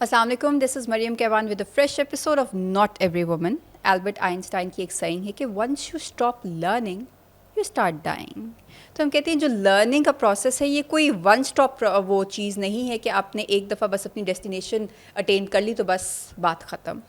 अस्सलाम वालेकुम, this is Maryam Kaiwan with a fresh episode of not every woman. Albert Einstein की एक saying है कि once you stop learning you start dying. तो हम कहते हैं जो लर्निंग का प्रोसेस है ये कोई वन स्टॉप वो चीज़ नहीं है कि आपने एक दफ़ा बस अपनी डेस्टिनेशन अटेन कर ली तो बस बात ख़त्म।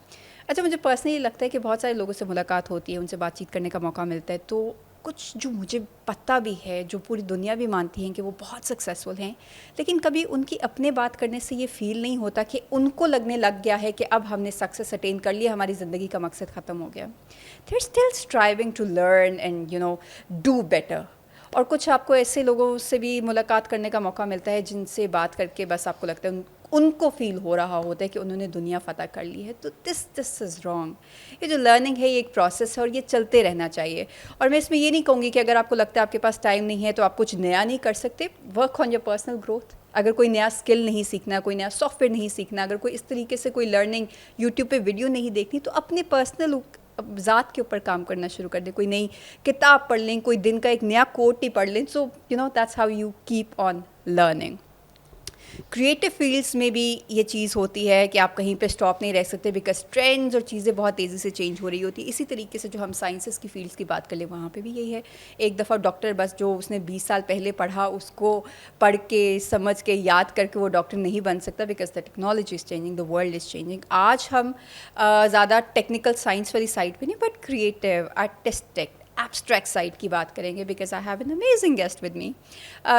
अच्छा, मुझे पर्सनली लगता है कि बहुत सारे लोगों से मुलाकात होती है, उनसे बातचीत करने का मौका मिलता है, तो कुछ जो मुझे पता भी है, जो पूरी दुनिया भी मानती है कि वो बहुत सक्सेसफुल हैं, लेकिन कभी उनकी अपने बात करने से ये फ़ील नहीं होता कि उनको लगने लग गया है कि अब हमने सक्सेस अटेन कर लिया, हमारी ज़िंदगी का मकसद ख़त्म हो गया। They are still striving to learn and do better. और कुछ आपको ऐसे लोगों से भी मुलाकात करने का मौका मिलता है जिनसे बात करके बस आपको लगता है उनको फील हो रहा होता है कि उन्होंने दुनिया फ़तह कर ली है। तो दिस इज़ रॉन्ग। ये जो लर्निंग है ये एक प्रोसेस है और ये चलते रहना चाहिए। और मैं इसमें ये नहीं कहूँगी कि अगर आपको लगता है आपके पास टाइम नहीं है तो आप कुछ नया नहीं कर सकते। Work on your personal growth. अगर कोई नया स्किल नहीं सीखना, कोई नया सॉफ्टवेयर नहीं सीखना, अगर कोई इस तरीके से कोई लर्निंग यूट्यूब पे वीडियो नहीं देखनी, तो अपने पर्सनल ज़ात के ऊपर काम करना शुरू कर दें। कोई नई किताब पढ़ लें, कोई दिन का एक नया कोट ही पढ़ लें। So that's how you keep on learning. Creative fields में भी ये चीज़ होती है कि आप कहीं पे स्टॉप नहीं रह सकते, बिकॉज ट्रेंड्स और चीज़ें बहुत तेज़ी से चेंज हो रही होती है। इसी तरीके से जो हम साइंसेस की फील्ड्स की बात कर लें, वहाँ पे भी यही है। एक दफ़ा डॉक्टर बस जो उसने 20 साल पहले पढ़ा उसको पढ़ के समझ के याद करके वो डॉक्टर नहीं बन सकता, because the technology is changing, the world is changing. आज हम ज़्यादा टेक्निकल साइंस वाली साइड पे नहीं, but creative, artistic, abstract side की बात करेंगे, because I have an amazing guest with me.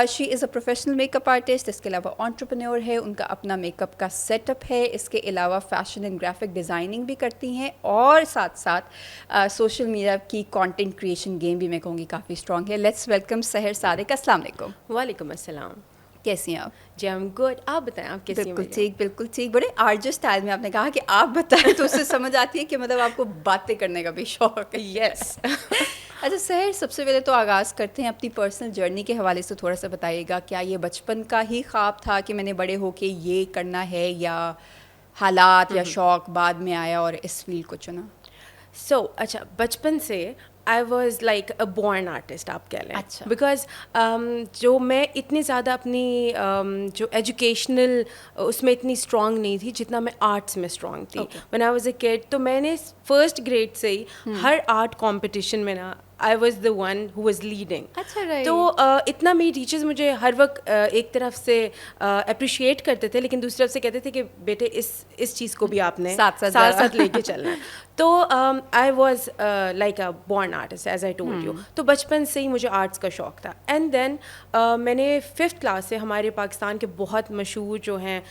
She is a professional makeup artist, इसके अलावा एंटरप्रेन्योर है, उनका अपना मेकअप का सेटअप है, इसके अलावा फैशन एंड ग्राफिक डिज़ाइनिंग भी करती हैं और साथ साथ सोशल मीडिया की कंटेंट क्रिएशन गेम भी मैं कहूँगी काफ़ी स्ट्रॉन्ग है। लेट्स वेलकम सहर सादिक। अस्सलाम वालेकुम। वालेकुम अस्सलाम। कैसी हैं आप? जी आई एम गुड, आप बताएं आप कैसी हैं? बिल्कुल ठीक, बिल्कुल ठीक। बड़े आरजे स्टाइल में आपने कहा कि आप बताएं तो उससे समझ आती है कि मतलब आपको बातें करने का भी शौक है। यस। अच्छा सहर, सबसे पहले तो आगाज़ करते हैं अपनी पर्सनल जर्नी के हवाले से। थोड़ा सा बताइएगा, क्या ये बचपन का ही ख्वाब था कि मैंने बड़े होके ये करना है, या हालात या शौक़ बाद में आया और इस फील्ड को चुना? अच्छा, बचपन से आई was like a born artist आप कह लें। अच्छा। बिकॉज जो मैं इतनी ज़्यादा अपनी जो एजुकेशनल उसमें इतनी स्ट्रॉन्ग नहीं थी जितना मैं आर्ट्स में स्ट्रॉन्ग थी। When I was a kid, तो मैंने फर्स्ट ग्रेड से ही हर आर्ट कॉम्पिटिशन में ना I was the one who was leading. अच्छा, राइट। तो इतना मेरी टीचर्स मुझे हर वक्त एक तरफ से अप्रिशिएट करते थे, लेकिन दूसरी तरफ से कहते थे कि बेटे इस चीज़ को भी आपने साथ साथ लेके चलना है। तो I was like a born artist as I told you. तो बचपन से ही मुझे आर्ट्स का शौक था। एंड देन मैंने 5th क्लास से हमारे पाकिस्तान के बहुत मशहूर जो हैं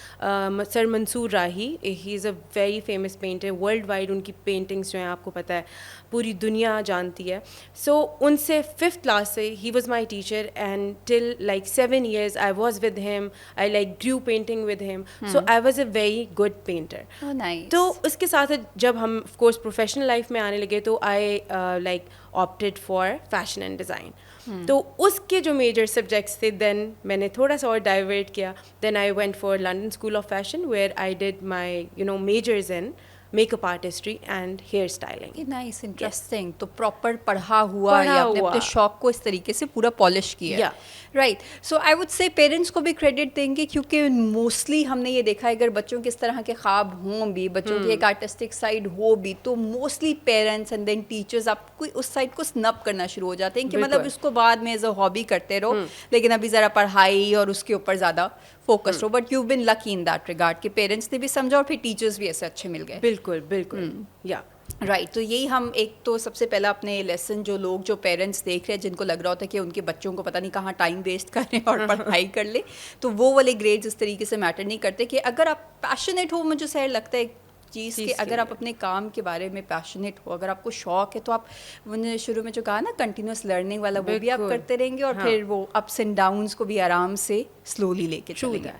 sir Mansoor Rahi, he is a very famous painter, world wide उनकी पेंटिंग्स जो हैं आपको पता है पूरी दुनिया जानती है। सो उनसे 5th क्लास से ही was my teacher and till like 7 years I was with him, I like grew painting with him. So I was a very good painter. तो उसके साथ जब हम ऑफ कोर्स प्रोफेशनल लाइफ में आने लगे तो I like opted for fashion and design. तो उसके जो मेजर सब्जेक्ट्स थे देन मैंने थोड़ा सा और डाइवर्ट किया। Then I went for London School of Fashion where I did my majors in makeup artistry and hair styling. Nice, interesting. तो प्रॉपर पढ़ा हुआ या आपने अपने शौक को इस तरीके से पूरा पॉलिश किया। राइट। सो आई वुड से पेरेंट्स को भी क्रेडिट देंगे, क्योंकि मोस्टली हमने ये देखा है अगर बच्चों के इस तरह के ख्वाब हों भी, बच्चों की एक आर्टिस्टिक साइड हो भी, तो mostly parents and then teachers आपको उस साइड को स्नब करना शुरू हो जाते हैं कि मतलब इसको बाद में एज अ हॉबी करते रहो, लेकिन अभी ज़रा पढ़ाई और उसके ऊपर ज़्यादा फोकस हो। But you been lucky in that regard कि पेरेंट्स ने भी समझा और फिर टीचर्स भी ऐसे अच्छे मिल गए। बिल्कुल बिल्कुल, या राइट। तो यही हम एक तो सबसे पहला अपने लेसन जो लोग जो पेरेंट्स देख रहे हैं जिनको लग रहा होता है कि उनके बच्चों को पता नहीं कहाँ टाइम वेस्ट करें और पढ़ाई कर ले, तो वो वाले ग्रेड्स इस तरीके से मैटर नहीं करते। कि अगर आप पैशनेट हो, मुझे सहर लगता है चीज़ कि अगर आप अपने काम के बारे में पैशनेट हो, अगर आपको शौक है, तो आप मैंने शुरू में जो कहा ना कंटिन्यूस लर्निंग वाला, वो भी आप करते रहेंगे और फिर वो अप्स एंड डाउन्स को भी आराम से स्लोली लेके चलेंगे।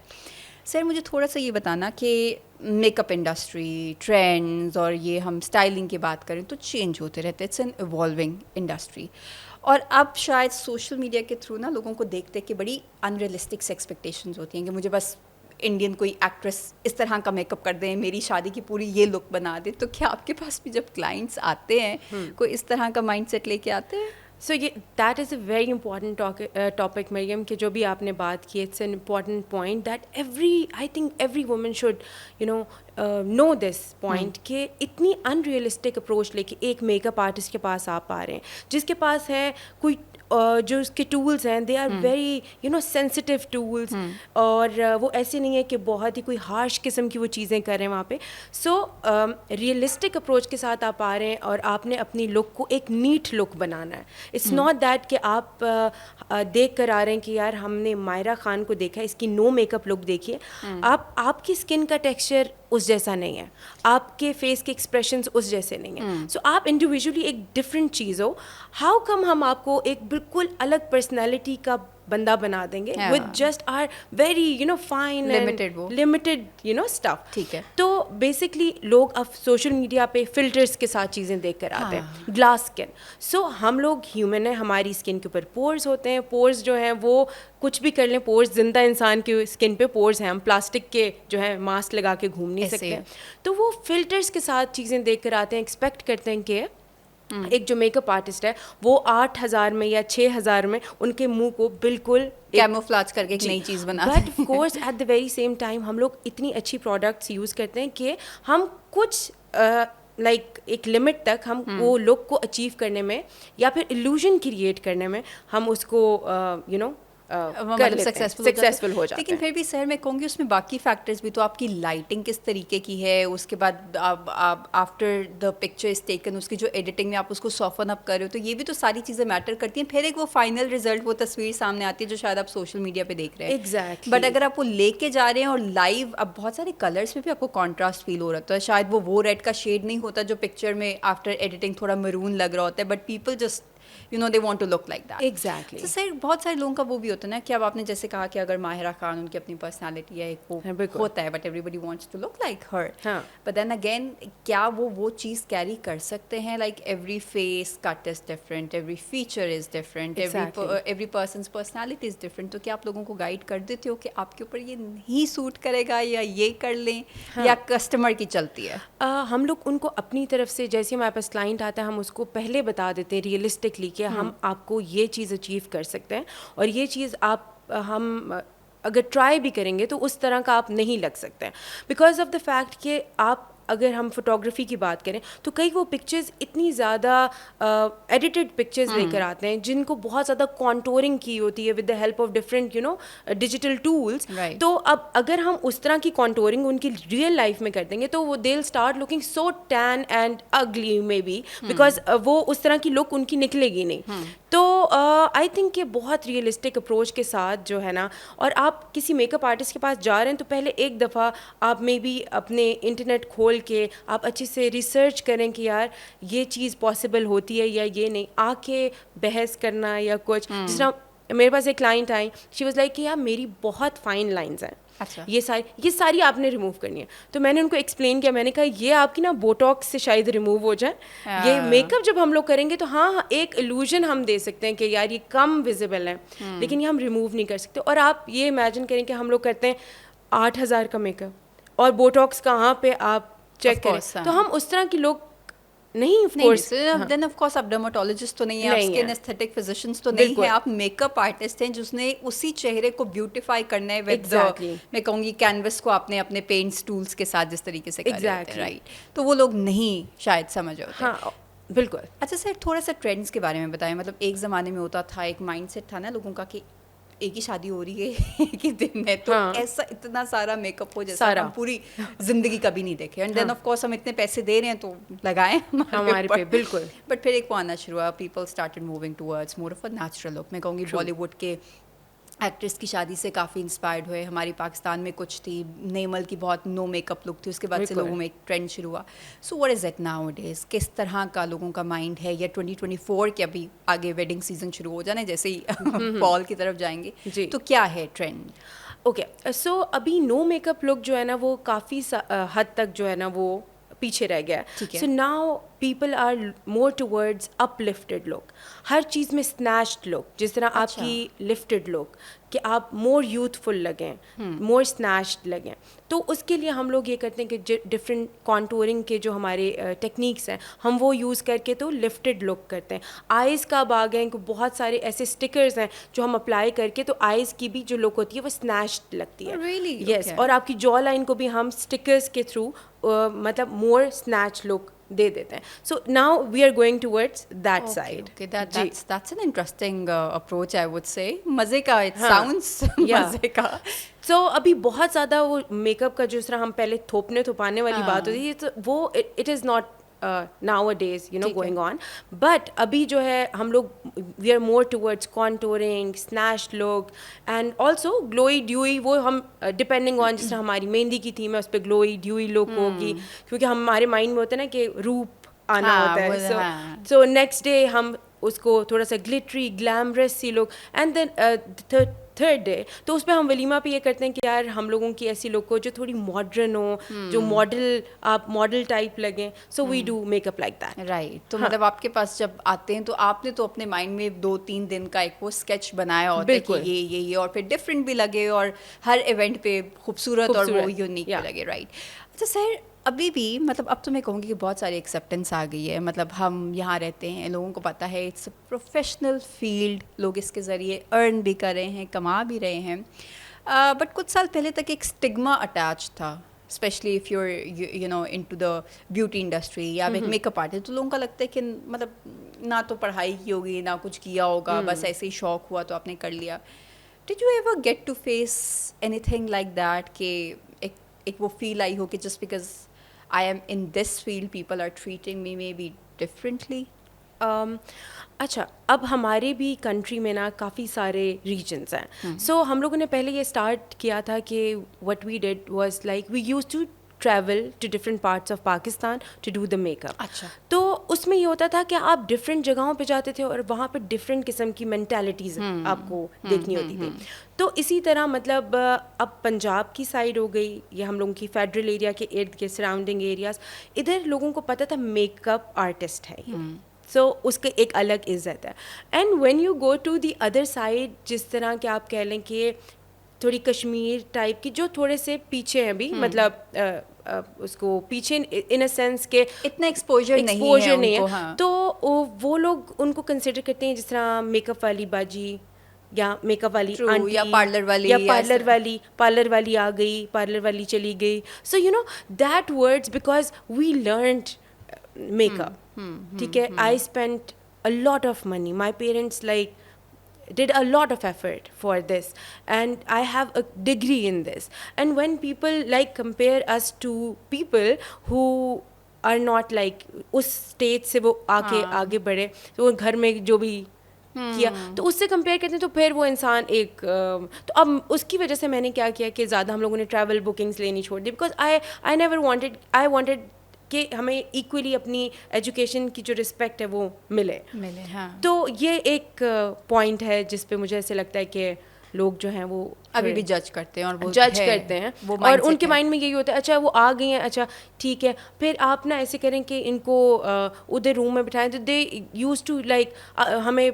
सर मुझे थोड़ा सा ये बताना कि मेकअप इंडस्ट्री ट्रेंड्स और ये हम स्टाइलिंग की बात करें तो चेंज होते रहते हैं, इट्स एन इवॉल्विंग इंडस्ट्री। और अब शायद सोशल मीडिया के थ्रू ना लोगों को देखते कि बड़ी अनरियलिस्टिक एक्सपेक्टेशंस होती हैं कि मुझे बस इंडियन कोई एक्ट्रेस इस तरह का मेकअप कर दें, मेरी शादी की पूरी ये लुक बना दे। तो क्या आपके पास भी जब क्लाइंट्स आते हैं कोई इस तरह का माइंडसेट लेके आते हैं? सो ये that is a very important topic Mariam, कि जो भी आपने बात की, it's an important point that I think every woman should know this point, कि इतनी अनरियलिस्टिक अप्रोच लेके एक मेकअप आर्टिस्ट के पास आप आ रहे हैं, जिसके पास है कोई जो उसके टूल्स हैं, they are very sensitive tools, और वो ऐसे नहीं है कि बहुत ही कोई हार्श किस्म की वो चीज़ें कर रहे हैं वहाँ पे. सो रियलिस्टिक अप्रोच के साथ आप आ रहे हैं, और आपने अपनी लुक को एक नीट लुक बनाना है. इट्स नॉट दैट कि आप देख कर आ रहे हैं कि यार हमने मायरा खान को देखा है, इसकी नो मेकअप लुक देखिए. आपकी स्किन का टेक्सचर उस जैसा नहीं है, आपके फेस के एक्सप्रेशंस उस जैसे नहीं है. सो आप इंडिविजुअली एक डिफरेंट चीज़ हो. हाउ कम हम आपको एक बिल्कुल अलग पर्सनैलिटी का बंदा बना देंगे with just our very fine limited stuff. ठीक है. तो बेसिकली लोग अब सोशल मीडिया पे फिल्टर्स के साथ चीज़ें देख कर आते हैं, ग्लास स्किन. सो हम लोग ह्यूमन हैं, हमारी स्किन के ऊपर पोर्स होते हैं. पोर्स जो हैं वो कुछ भी कर लें, पोर्स जिंदा इंसान की स्किन पे पोर्स हैं. हम प्लास्टिक के जो है मास्क लगा के घूम नहीं सकते. तो वो फिल्टर्स के साथ चीज़ें देख कर आते हैं, एक्सपेक्ट करते हैं कि एक जो मेकअप आर्टिस्ट है वो 8,000 में या 6,000 में उनके मुंह को बिल्कुल कैमोफ्लेज करके एक नई चीज़ बना. But of course eight the very same time हम लोग इतनी अच्छी प्रोडक्ट्स यूज़ करते हैं कि हम कुछ एक लिमिट तक हम वो लुक को अचीव करने में या फिर इल्यूजन क्रिएट करने में हम उसको सक्सेसफुल हो जाते हैं. लेकिन फिर भी सर मैं कहूँगी उसमें बाकी फैक्टर्स भी, तो आपकी लाइटिंग किस तरीके की है, उसके बाद आप after the picture is taken उसकी जो एडिटिंग में आप उसको सॉफन अप कर रहे हो, तो ये भी तो सारी चीज़ें मैटर करती हैं. फिर एक वो फाइनल रिजल्ट, वो तस्वीर सामने आती है जो शायद आप सोशल मीडिया पे देख रहे हैं. एग्जैक्टली. बट अगर आप वो लेके जा रहे हैं और लाइव, अब बहुत सारे कलर्स में भी आपको कॉन्ट्रास्ट फील हो रहा है, शायद वो रेड का शेड नहीं होता जो पिक्चर में आफ्टर एडिटिंग थोड़ा मरून लग रहा होता है, but people just they want to look like that. Exactly. तो सर बहुत सारे लोगों का वो भी होता है ना कि अब आपने जैसे कहा कि अगर माहिरा खान उनकी अपनी पर्सनालिटी है, एक वो होता है, but everybody wants to look like her. But then again क्या वो चीज़ कैरी कर सकते हैं? Like every face cut is different, every feature is different, every person's personality is different. तो क्या आप लोगों को गाइड कर देते हो कि आपके ऊपर ये नहीं सूट करेगा या ये कर लें, या कस्टमर की चलती है? हम लोग उनको अपनी तरफ से, जैसे हमारे पास क्लाइंट आता है, हम उसको पहले बता देते हैं रियलिस्टिकली कि हम आपको ये चीज़ अचीव कर सकते हैं, और ये चीज़ हम अगर ट्राई भी करेंगे तो उस तरह का आप नहीं लग सकते हैं. बिकॉज ऑफ द फैक्ट कि आप, अगर हम फोटोग्राफी की बात करें तो कई वो पिक्चर्स इतनी ज़्यादा एडिटेड पिक्चर्स लेकर आते हैं जिनको बहुत ज़्यादा कॉन्टोरिंग की होती है with the help of different digital tools. तो अब अगर हम उस तरह की कॉन्टोरिंग उनकी रियल लाइफ में कर देंगे तो वो they will start looking so tan and अगली मे बी, बिकॉज वो उस तरह की लुक उनकी निकलेगी नहीं. तो आई थिंक कि बहुत रियलिस्टिक अप्रोच के साथ जो है ना, और आप किसी मेकअप आर्टिस्ट के पास जा रहे हैं तो पहले एक दफ़ा आप मे बी अपने इंटरनेट खोल के आप अच्छे से रिसर्च करें कि यार ये चीज़ पॉसिबल होती है या ये नहीं. आके बहस करना या कुछ, जिस तरह मेरे पास एक client I, she was like कि यार मेरी बहुत फाइन लाइंस हैं. अच्छा. ये सारी आपने रिमूव करनी है. तो मैंने उनको एक्सप्लेन किया, मैंने कहा ये आपकी ना बोटॉक्स से शायद रिमूव हो जाए. ये मेकअप जब हम लोग करेंगे तो हाँ एक इल्यूजन हम दे सकते हैं कि यार ये कम विजिबल है, लेकिन ये हम रिमूव नहीं कर सकते. और आप ये इमेजिन करें कि हम लोग करते हैं 8,000 का मेकअप और बोटॉक्स कहाँ पे आप चेक करें, तो हम उस तरह की लोग नहीं. Of course then of course आप डर्माटोलॉजिस्ट तो नहीं है, आप स्किन एस्थेटिक फिजिशियंस तो नहीं है, आप मेकअप आर्टिस्ट हैं जिसने उसी चेहरे को ब्यूटीफाई करना है विद मैं कहूँगी कैनवस को आपने अपने पेंट्स टूल्स के साथ जिस तरीके से राइट. तो वो लोग नहीं शायद समझ होते. हाँ बिल्कुल. अच्छा सर थोड़ा सा ट्रेंड्स के बारे में बताएं. मतलब एक ज़माने में होता था, एक माइंडसेट था ना लोगों का कि एक ही शादी हो रही है एक ही दिन में, तो ऐसा इतना सारा मेकअप हो जैसा हम पूरी जिंदगी कभी नहीं देखे. एंड देन ऑफ कोर्स हम इतने पैसे दे रहे हैं तो लगाएं हमारे पे. बिल्कुल. बट फिर एक वो आना शुरू हुआ, people started moving towards more of a natural look. मैं कहूँगी बॉलीवुड के एक्ट्रेस की शादी से काफ़ी इंस्पायर्ड हुए. हमारी पाकिस्तान में कुछ थी, नेमल की बहुत नो मेकअप लुक थी, उसके बाद से लोगों में एक ट्रेंड शुरू हुआ. So what is it now days? किस तरह का लोगों का माइंड है? या 2024 के अभी आगे वेडिंग सीजन शुरू हो जाने जैसे ही फॉल की तरफ जाएंगे, तो क्या है ट्रेंड? ओके. सो अभी नो मेकअप लुक जो है ना वो काफ़ी हद तक जो है ना वो पीछे रह गया. So now people are more towards uplifted look, हर चीज़ में स्नैच्ड लुक. जिस तरह आपकी लिफ्टेड लुक, कि आप मोर यूथफुल लगें, मोर स्नैच्ड लगें। तो उसके लिए हम लोग ये करते हैं कि डिफरेंट कॉन्टूरिंग के जो हमारे टेक्निक्स हैं हम वो यूज़ करके तो लिफ्टेड लुक करते हैं। आइज़ का अब आ गए हैं कि बहुत सारे ऐसे स्टिकर्स हैं जो हम अप्लाई करके तो आइज़ की भी जो लुक होती है वो स्नैच्ड लगती है। Really? Yes, Okay. और आपकी जॉ लाइन को भी हम स्टिकर्स के थ्रू मतलब मोर स्नैच लुक दे देते हैं। So now we are going towards that side. Okay, that's an interesting approach, I would say. मजे का, it sounds Yeah. मजे का. सो अभी बहुत ज़्यादा वो मेकअप का जिस तरह हम पहले थोपने वाली बात होती थी, तो वो it is not now a days you know ठीक है. Going on. बट अभी जो है हम लोग we are more towards contouring, snatch look and also glowy dewy. वो हम डिपेंडिंग ऑन जिस तरह हमारी मेहंदी की थीम है उस पर ग्लोई ड्यूई लुक होगी, क्योंकि हमारे माइंड में होता है ना कि रूप आना हाँ, होता वो है। हाँ. सो नेक्स्ट डे हम उसको थोड़ा सा ग्लिटरी ग्लैमरस सी look, and then third day तो उसमें हम वलीमा पे ये करते हैं कि यार हम लोगों की ऐसी लुक हो जो थोड़ी मॉडर्न हो, जो मॉडल आप मॉडल टाइप लगें। So we do makeup like that. Right, तो मतलब आपके पास जब आते हैं तो आपने तो अपने माइंड में 2-3 दिन का एक वो स्केच बनाया होता है कि बिल्कुल. ये और फिर डिफरेंट भी लगे और हर इवेंट पे खूबसूरत और वो खूबसूरत, यूनिक yeah. भी लगे, राइट. अच्छा सर, अभी भी मतलब अब तो मैं कहूँगी कि बहुत सारी एक्सेप्टेंस आ गई है, मतलब हम यहाँ रहते हैं, लोगों को पता है इट्स अ प्रोफेशनल फील्ड, लोग इसके ज़रिए अर्न भी कर रहे हैं, कमा भी रहे हैं. बट कुछ साल पहले तक एक स्टिग्मा अटैच था, specially if your you know into the beauty industry या एक मेकअप आर्टिस्ट, तो लोगों का लगता है कि मतलब ना तो पढ़ाई की होगी ना कुछ किया होगा, बस ऐसे ही शौक हुआ तो आपने कर लिया. Did you ever get to face anything like that कि एक वो फील आई हो कि just because I am in this field people are treating me maybe differently? अच्छा, अब हमारे भी कंट्री में ना काफ़ी सारे रीजन्स हैं. सो हम लोगों ने पहले ये स्टार्ट किया था कि what we did was like we used to travel to different parts of Pakistan to do the makeup. अच्छा. तो उसमें ये होता था कि आप डिफरेंट जगहों पे जाते थे और वहाँ पे डिफरेंट किस्म की मेंटालिटीज़ आपको देखनी होती थी. तो इसी तरह मतलब अब पंजाब की साइड हो गई, ये हम लोगों की फेडरल एरिया के इर्द के सराउंडिंग एरियाज़, इधर लोगों को पता था मेकअप आर्टिस्ट है ये. सो उसके एक अलग इज़्ज़त है. And when you go to the other side, जिस तरह के आप कह लें कि थोड़ी कश्मीर टाइप की, जो थोड़े से पीछे हैं भी, मतलब उसको पीछे इन अ सेंस के इतना एक्सपोजर नहीं है, हाँ. तो वो लोग उनको कंसिडर करते हैं जिस तरह मेकअप वाली बाजी या मेकअप वाली आंटी या पार्लर वाली या पार्लर वाली आ गई, पार्लर वाली चली गई. So you know that words because we learned makeup. ठीक है, I spent a lot of money, my parents like did a lot of effort for this, and I have a degree in this. And when people like compare us to people who are not like उस stage से वो आगे बढ़े, तो वो घर में जो भी किया तो उससे कंपेयर करते हैं, तो फिर वो इंसान एक तो अब उसकी वजह से मैंने क्या किया कि ज़्यादा हम लोगों ने ट्रैवल बुकिंग्स लेनी छोड़ दी, बिकॉज आई नेवर वांटेड कि हमें इक्वली अपनी एजुकेशन की जो रिस्पेक्ट है वो मिले. हाँ. तो ये एक पॉइंट है जिस पे मुझे ऐसे लगता है कि लोग जो हैं वो अभी भी जज करते हैं, और वो जज करते हैं, वो और उनके माइंड में यही होता है अच्छा वो आ गई हैं, अच्छा ठीक है, फिर आप ना ऐसे करें कि इनको उधर रूम में बिठाएं. तो दे यूज टू लाइक हमें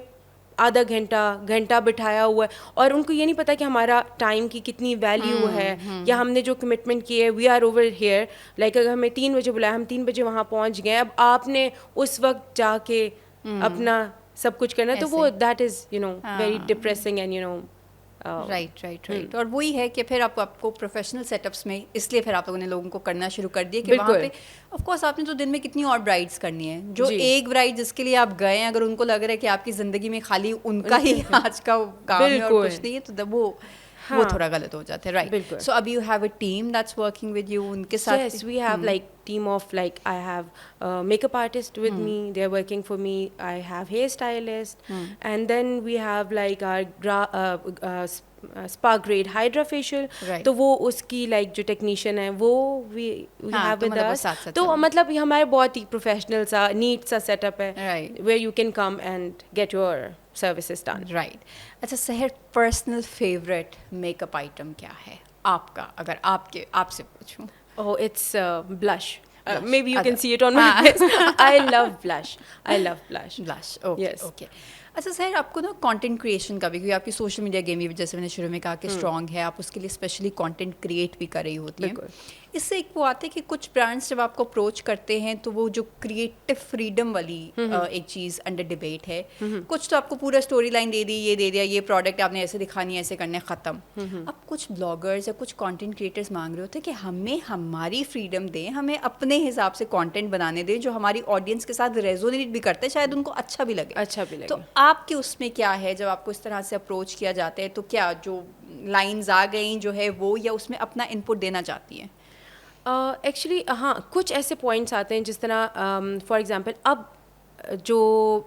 आधा घंटा बिठाया हुआ है, और उनको ये नहीं पता कि हमारा टाइम की कितनी वैल्यू है, या हमने जो कमिटमेंट की है. We are over here, like अगर हमें 3 बजे बुलाया, हम 3 बजे वहाँ पहुँच गए, अब आपने उस वक्त जाके अपना सब कुछ करना, तो वो that is you know very depressing and you know right. और वही है कि फिर आपको प्रोफेशनल सेटअप्स में, इसलिए फिर आप लोगों ने लोगों को करना शुरू कर दिया कि वहाँ पे ऑफ कोर्स आपने तो दिन में कितनी और ब्राइड्स करनी है, जो एक ब्राइड जिसके लिए आप गए हैं, अगर उनको लग रहा है कि आपकी ज़िंदगी में खाली उनका ही आज का काम है और कुछ नहीं है, तो वो थोड़ा गलत हो जाता है, राइट. सो अब you have a team that's working with you, उनके साथ. Yes, we have like team of like I have makeup artist with me, they're working for me. I have hairstylist, and then we have like our spa grade hydra facial. Right. तो वो उसकी like जो technician है वो we have तो with मतलब वो us. साथ-साथ तो चल मतलब ये हमारे बहुत ही professional सा neat सा setup है, Right. where you can come and get your services done. Right. अच्छा सहर, पर्सनल फेवरेट मेकअप आइटम क्या है आपका, अगर आपसे पूछूं? Oh, it's blush. Blush. Maybe you can अच्छा. see it on my face. I love blush. Blush. Okay. Yes. Okay. अच्छा सर, आपको ना कंटेंट क्रिएशन का भी, क्योंकि आपकी सोशल मीडिया गेम भी जैसे मैंने शुरू में कहा कि स्ट्रांग है, आप उसके लिए स्पेशली कंटेंट क्रिएट भी कर रही होती हैं। इससे एक वो आते हैं कि कुछ ब्रांड्स जब आपको अप्रोच करते हैं तो वो जो क्रिएटिव फ्रीडम वाली एक चीज़ अंडर डिबेट है। कुछ तो आपको पूरा स्टोरी लाइन दे दी, ये दे दिया, ये प्रोडक्ट आपने ऐसे दिखानी है, ऐसे करने, ख़त्म। अब कुछ ब्लॉगर्स या कुछ कंटेंट क्रिएटर्स मांग रहे होते हैं कि हमें हमारी फ्रीडम दें, हमें अपने हिसाब से कंटेंट बनाने दें जो हमारी ऑडियंस के साथ रेजोनेट भी करते हैं, शायद उनको अच्छा भी लगे। तो आपके उसमें क्या है जब आपको इस तरह से अप्रोच किया जाता है, तो क्या जो लाइंस आ गई जो है वो, या उसमें अपना इनपुट देना चाहती हैं? एक्चुअली हाँ, कुछ ऐसे पॉइंट्स आते हैं जिस तरह फॉर एग्जांपल अब जो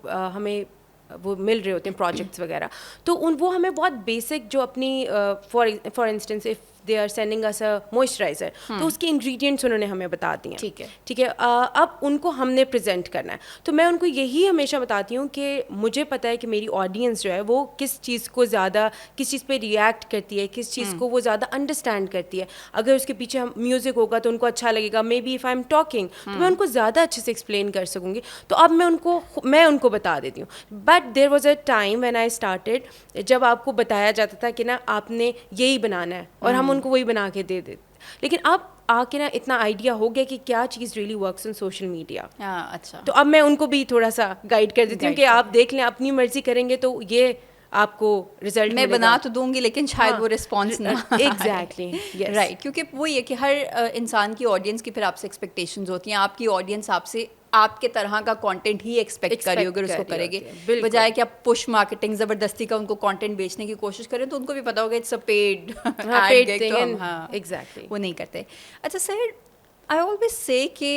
हमें वो मिल रहे होते हैं प्रोजेक्ट्स वगैरह, तो वो हमें बहुत बेसिक जो अपनी for instance if they are sending us a moisturiser, तो उसके इंग्रेडिएंट्स उन्होंने हमें बता दिए। ठीक है। अब उनको हमने प्रेजेंट करना है, तो मैं उनको यही हमेशा बताती हूँ कि मुझे पता है कि मेरी ऑडियंस जो है वो किस चीज़ को ज़्यादा, किस चीज़ पे रिएक्ट करती है, किस चीज़ को वो ज़्यादा अंडरस्टैंड करती है। अगर उसके पीछे हम म्यूज़िक होगा तो उनको अच्छा लगेगा, may be if I am talking तो मैं उनको ज़्यादा अच्छे से एक्सप्लेन कर सकूँगी। तो अब मैं उनको बता देती हूँ। But there was a time when I started, जब आपको बताया जाता था कि ना आपने यही बनाना है और हम उनको वही बना के दे देते, लेकिन अब आके ना इतना आइडिया हो गया कि क्या चीज़ really works on social media. अच्छा, तो अब मैं उनको भी थोड़ा सा गाइड कर देती हूँ कि आप देख लें, अपनी मर्जी करेंगे तो ये आपको रिजल्ट मैं बना तो दूंगी लेकिन शायद वो रिस्पॉन्स ना। एग्जैक्टली, राइट, क्योंकि वही है कि हर इंसान की ऑडियंस की फिर आपसे एक्सपेक्टेशंस होती हैं। आपकी ऑडियंस आपसे आपके तरह का कंटेंट ही एक्सपेक्ट करी होगी, उसको करेगी, बजाय कि आप पुश मार्केटिंग ज़बरदस्ती का उनको कंटेंट बेचने की कोशिश करें, तो उनको भी पता होगा it's a paid thing. Exactly, वो नहीं करते। अच्छा सर, आई ऑलवेज से कि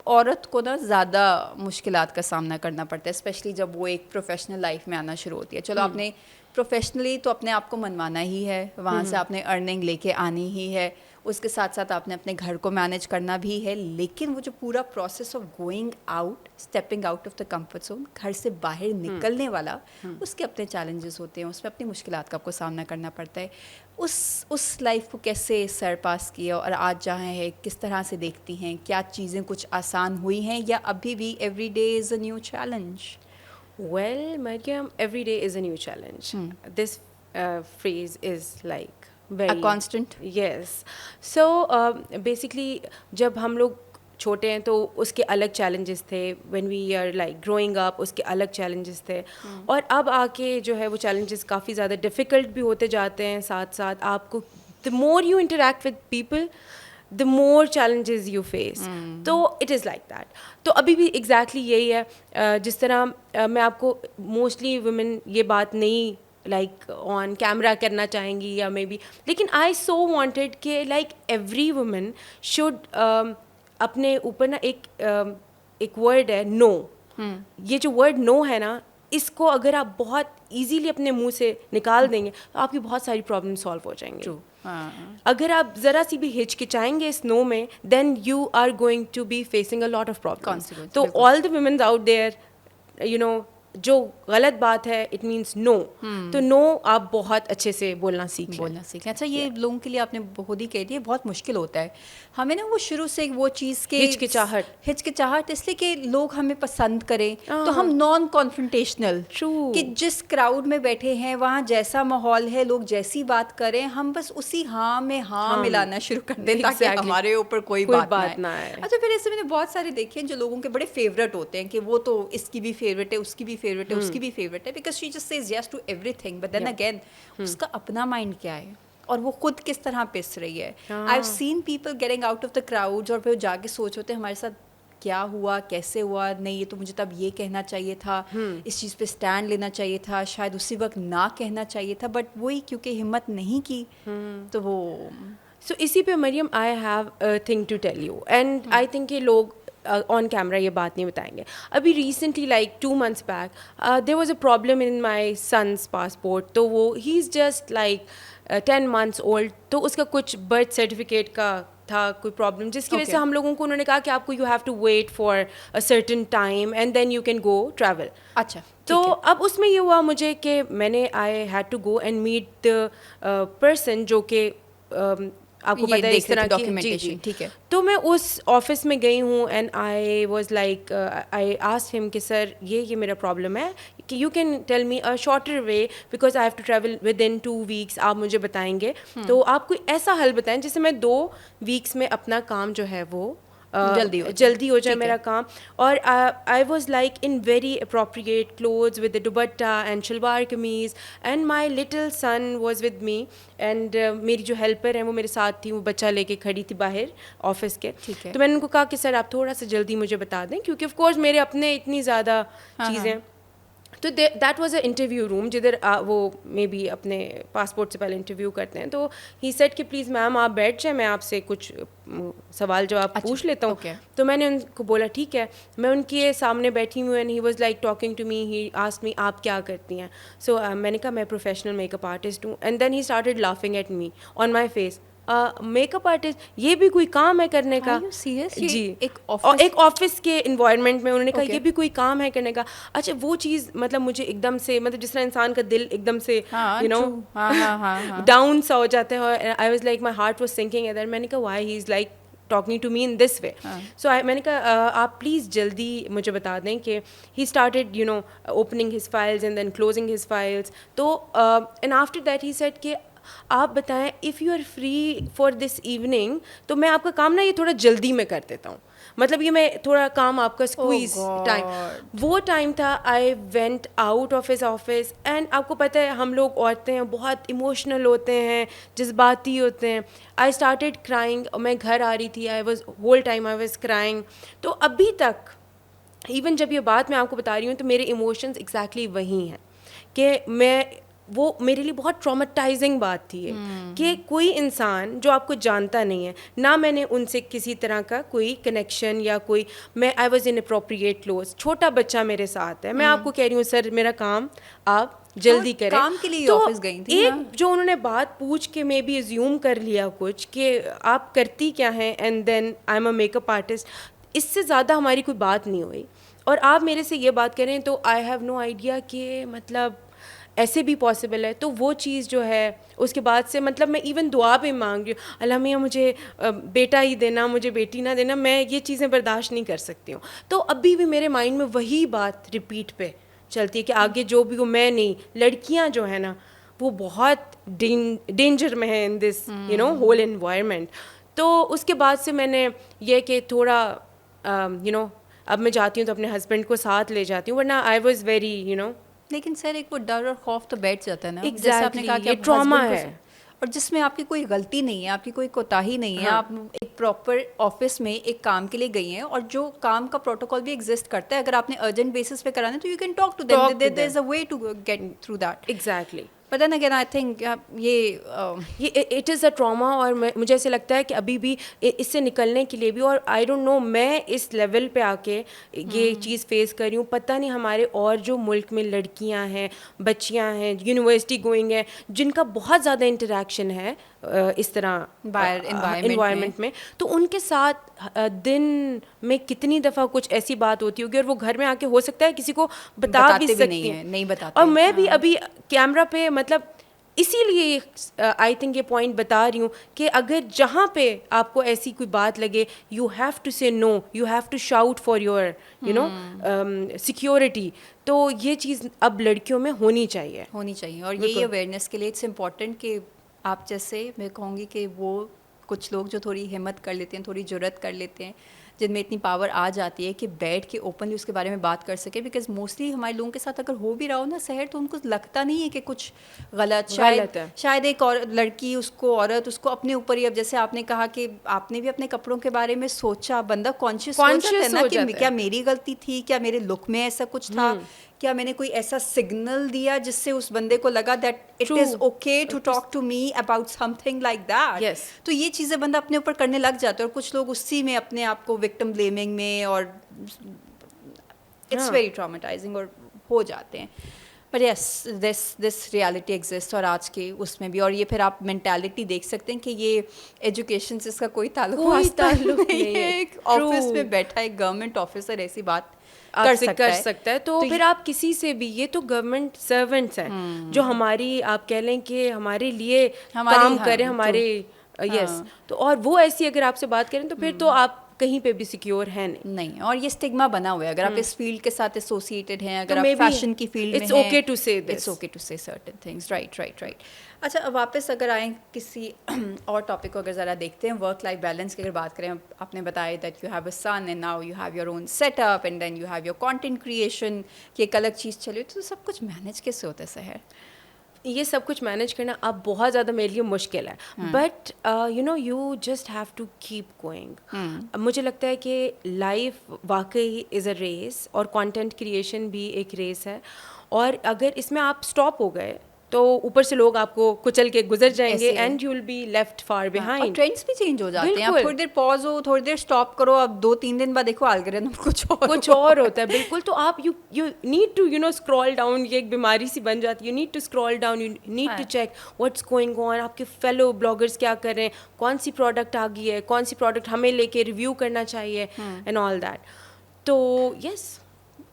औरत को ना ज़्यादा मुश्किलात का सामना करना पड़ता है, स्पेशली जब वो एक प्रोफेशनल लाइफ में आना शुरू होती है। चलो आपने प्रोफेशनली तो अपने आप को मनवाना ही है, वहाँ से आपने अर्निंग लेके आनी ही है, उसके साथ साथ आपने अपने घर को मैनेज करना भी है, लेकिन वो जो पूरा process of going out, stepping out of the comfort zone, घर से बाहर निकलने वाला, उसके अपने चैलेंजेस होते हैं, उसमें अपनी मुश्किलात का आपको सामना करना पड़ता है। उस लाइफ को कैसे सर पास किया और आज जहाँ है किस तरह से देखती हैं? क्या चीज़ें कुछ आसान हुई हैं या अभी भी every day is a new challenge? Well, Mariam, every day is a new challenge. This phrase is like very a constant. Yes. So basically, जब हम लोग छोटे हैं तो उसके अलग challenges थे, when we are like growing up उसके अलग challenges थे, और अब आके जो है वो challenges काफ़ी ज़्यादा difficult भी होते जाते हैं। साथ साथ आपको the more you interact with people, the more challenges you face. तो it is like that. तो अभी भी exactly यही है। जिस तरह मैं आपको mostly women ये बात नहीं like on camera करना चाहेंगी या मे बी, लेकिन I so wanted कि like every woman should अपने ऊपर ना एक word है no. ये जो word no है ना, इसको अगर आप बहुत easily अपने मुंह से निकाल देंगे तो आपकी बहुत सारी प्रॉब्लम सॉल्व हो जाएंगे। True. अगर आप ज़रा सी भी हिचकिचाएंगे इस नो में, then you are going to be facing a lot of problems. तो all the women out there, you know, जो गलत बात है इट मीन्स नो, तो नो आप बहुत अच्छे से बोलना सीख लें। अच्छा, ये लोगों के लिए आपने खुद ही कह दिया, बहुत मुश्किल होता है हमें ना वो शुरू से वो चीज़ के हिचकिचाहट इसलिए कि लोग हमें पसंद करें, तो हम नॉन कॉन्फ्रंटेशनल, कि जिस क्राउड में बैठे हैं वहाँ जैसा माहौल है, लोग जैसी बात करें, हम बस उसी हाँ में हाँ मिलाना शुरू कर दें ताकि हमारे ऊपर कोई बात ना आए। अच्छा, फिर ऐसे मैंने बहुत सारे देखे हैं जो लोगों के बड़े फेवरेट होते हैं कि वो तो इसकी भी फेवरेट है, उसकी भी फेवरेट है, उसकी भी फेवरेट है, because she just says yes to everything, but then again उसका अपना माइंड क्या है और वो खुद किस तरह पिस रही है। I have seen people getting out of the crowds और फिर जाके सोच होते हैं हमारे साथ क्या हुआ, कैसे हुआ, नहीं ये तो मुझे तब ये कहना चाहिए था, इस चीज़ पे स्टैंड लेना चाहिए था, शायद उसी वक्त ना कहना चाहिए था, बट वही क्योंकि हिम्मत नहीं की तो वो। सो इसी पे Mariam, I have a thing to tell you, and I think ये लोग ऑन कैमरा ये बात नहीं बताएंगे। अभी recently like 2 months back there was a problem in my son's passport. तो वो he is just like 10 months old, तो उसका कुछ बर्थ सर्टिफिकेट का था कोई प्रॉब्लम, जिसकी वजह से हम लोगों को उन्होंने कहा कि आपको you have to wait for a certain time and then you can go travel. अच्छा, तो अब उसमें ये हुआ मुझे कि मैंने I had to go and meet the person जो कि आपको ये पता है देख इस तरह लेते की documentation, ठीक है। तो मैं उस ऑफिस में गई हूँ and I was like I asked him कि सर ये मेरा प्रॉब्लम है कि you can tell me a shorter way because I have to travel within 2 weeks, आप मुझे बताएंगे। तो आप कोई ऐसा हल बताएं जिससे मैं 2 वीक्स में अपना काम जो है वो जल्दी हो जाए ठीक मेरा है। काम। और I was like in very appropriate clothes with the dupatta and shalwar kameez and my little son was with me and मेरी जो हेल्पर है वो मेरे साथ थी, वो बच्चा लेके खड़ी थी बाहर ऑफिस के। ठीक है। तो मैंने उनको कहा कि सर आप थोड़ा सा जल्दी मुझे बता दें, क्योंकि ऑफ कोर्स मेरे अपने इतनी ज़्यादा चीज़ें। तो that was a interview room जिधर वो मे बी अपने पासपोर्ट से पहले इंटरव्यू करते हैं। तो ही सेड कि प्लीज़ मैम आप बैठ जाए, मैं आपसे कुछ सवाल जवाब पूछ लेता हूँ। okay. तो मैंने उनको बोला ठीक है। मैं उनके सामने बैठी हुई and he was like talking to me, he asked me आप क्या करती हैं। सो मैंने कहा मैं प्रोफेशनल मेकअप आर्टिस्ट हूँ। And then he started laughing at me on my face. Makeup artist ये भी कोई काम है करने का? Are you serious? ये जी, एक और office- एक ऑफिस के इन्वायरमेंट में उन्होंने कहा Okay. ये भी कोई काम है करने का। अच्छा वो चीज़ मतलब मुझे एकदम से, मतलब जिस तरह इंसान का दिल एकदम से हाँ, यू नो true. हाँ. डाउन सा हो जाता है। और I was like my heart was sinking at that. मैंने कहा why he is like talking to me in this way. So मैंने कहा आप प्लीज़ जल्दी मुझे बता दें कि he started you know opening his files and then closing his files. तो and after that he said कि आप बताएं if you are free for this evening, तो मैं आपका काम ना ये थोड़ा जल्दी में कर देता हूँ। मतलब ये मैं थोड़ा काम आपका स्क्वीज टाइम, वो टाइम था। I went out of his office and आपको पता है हम लोग औरतें हैं बहुत इमोशनल होते हैं, जज्बाती होते हैं। I started crying. मैं घर आ रही थी, I was whole time I was crying. तो अभी तक इवन जब ये बात मैं आपको बता रही हूँ तो मेरे इमोशंस एग्जैक्टली वही हैं कि मैं, वो मेरे लिए बहुत ट्रॉमेटाइजिंग बात थी ये कि कोई इंसान जो आपको जानता नहीं है, ना मैंने उनसे किसी तरह का कोई कनेक्शन या कोई, मैं I was in appropriate close, छोटा बच्चा मेरे साथ है। मैं आपको कह रही हूँ सर मेरा काम आप जल्दी करें। काम के लिए तो ऑफिस गई थी एक ना? जो उन्होंने बात पूछ के मे बी अज्यूम कर लिया कुछ कि आप करती क्या हैं and then I am a makeup artist, इससे ज़्यादा हमारी कोई बात नहीं हुई। और आप मेरे से ये बात करें तो आई हैव नो आइडिया कि मतलब ऐसे भी पॉसिबल है। तो वो चीज़ जो है उसके बाद से मतलब मैं इवन दुआ भी मांग रही हूँ, अल्लाह मियाँ मुझे बेटा ही देना, मुझे बेटी ना देना, मैं ये चीज़ें बर्दाश्त नहीं कर सकती हूँ। तो अभी भी मेरे माइंड में वही बात रिपीट पे चलती है कि आगे जो भी हो, मैं नहीं, लड़कियाँ जो है ना वो बहुत डेंजर में है in this you know whole environment. तो उसके बाद से मैंने ये कि थोड़ा यू नो अब मैं जाती हूँ तो अपने हस्बैंड को साथ ले जाती हूँ, वरना I was very you know. लेकिन सर एक वो डर और खौफ तो बैठ जाता है ना। Exactly, जैसे आपने कहा कि ये आप trauma husband को- है। और जिसमें आपकी कोई गलती नहीं है, आपकी कोई कोताही नहीं है। हाँ। आप एक प्रॉपर ऑफिस में एक काम के लिए गई हैं और जो काम का प्रोटोकॉल भी एग्जिस्ट करता है, अगर आपने अर्जेंट बेसिस पे कराना है तो you can talk to them, there is a way to get through that. Exactly. But then again I think ये इट इज़ अ ट्रॉमा। और मुझे ऐसे लगता है कि अभी भी इससे निकलने के लिए भी, और आई डोंट नो मैं इस लेवल पे आके ये चीज़ फेस कर रही हूँ, पता नहीं हमारे और जो मुल्क में लड़कियाँ हैं, बच्चियाँ हैं, यूनिवर्सिटी गोइंग हैं, जिनका बहुत ज़्यादा इंटरेक्शन है इस तरह बाहर इन्वायरमेंट में, तो उनके साथ दिन में कितनी दफ़ा कुछ ऐसी बात होती होगी और वो घर में आके हो सकता है किसी को बता भी बताते भी सकती नहीं हैं। है, नहीं बताते। और मैं भी अभी कैमरा पे मतलब इसीलिए आई थिंक ये पॉइंट बता रही हूँ कि अगर जहाँ पे आपको ऐसी कोई बात लगे, you have to say no, you have to shout for your you know security. तो ये चीज़ अब लड़कियों में होनी चाहिए। और यही अवेयरनेस के लिए इट्स इम्पॉर्टेंट कि आप जैसे, मैं कहूँगी कि वो कुछ लोग जो थोड़ी हिम्मत कर लेते हैं, थोड़ी जुर्रत कर लेते हैं, जिनमें इतनी पावर आ जाती है कि बैठ के ओपनली उसके बारे में बात कर सके। बिकॉज मोस्टली हमारे लोगों के साथ अगर हो भी रहा हो ना सहर, तो उनको लगता नहीं है कि कुछ गलत है। शायद एक और लड़की उसको, औरत उसको अपने ऊपर ही, अब जैसे आपने कहा कि आपने भी अपने कपड़ों के बारे में सोचा, बंदा कॉन्शियस हो जाता है ना कि क्या मेरी गलती थी, क्या मेरे लुक में ऐसा कुछ था, क्या मैंने कोई ऐसा सिग्नल दिया जिससे उस बंदे को लगा that it is okay to talk to me about something like that. तो ये चीज़ें बंदा अपने ऊपर करने लग जाता है और कुछ लोग उसी में अपने आप को विक्टिम ब्लेमिंग में, और इट्स वेरी ट्रॉमेटाइजिंग और हो जाते हैं। But yes, this reality exist और आज के उसमें भी। और ये फिर आप मेंटालिटी देख सकते हैं कि ये एजुकेशन से इसका कोई ताल्लुक नहीं है। एक ऑफिस में बैठा एक गवर्नमेंट ऑफिसर ऐसी बात कर सकता है। तो फिर आप किसी से भी, ये तो गवर्नमेंट सर्वेंट्स हैं जो हमारी, आप कह लें कि हमारे लिए काम करें, हमारे यस हाँ। तो और वो ऐसी अगर आपसे बात करें तो फिर तो आप कहीं पे भी सिक्योर है नहीं। और ये स्टिग्मा बना हुआ है अगर आप इस फील्ड के साथ एसोसिएटेड हैं, अगर आप maybe फैशन की फील्ड में it's हैं, okay to say this. It's okay to say certain things. Right. अच्छा, अब वापस अगर आए किसी और टॉपिक को अगर ज़रा देखते हैं, वर्क लाइफ बैलेंस की अगर बात करें, आपने बताया that you have a son and now you have your own setup and then you have your content creation की एक अलग चीज़ चली, तो सब कुछ मैनेज कैसे होता है सहर? ये सब कुछ मैनेज करना अब बहुत ज़्यादा मेरे लिए मुश्किल है, but you know you just have to keep going. मुझे लगता है कि लाइफ वाकई इज़ अ रेस और कंटेंट क्रिएशन भी एक रेस है, और अगर इसमें आप स्टॉप हो गए तो ऊपर से लोग आपको कुचल के गुजर जाएंगे ऐसे ही। And you will be left far और बिहाइंड। ट्रेंड्स भी चेंज हो जाते हैं, आप बिल्कुल। थोड़ी देर पॉज हो, थोड़ी देर स्टॉप करो, अब 2-3 दिन बाद देखो एल्गोरिथम कुछ और होता है बिल्कुल। तो आप you need to you know scroll down, ये एक बीमारी सी बन जाती है। You need to scroll down, you need to check what's going on, आपके फेलो ब्लॉगर्स क्या कर रहे हैं, कौन सी प्रोडक्ट आ गई है, कौन सी प्रोडक्ट हमें लेके रिव्यू करना चाहिए एंड ऑल दैट। तो यस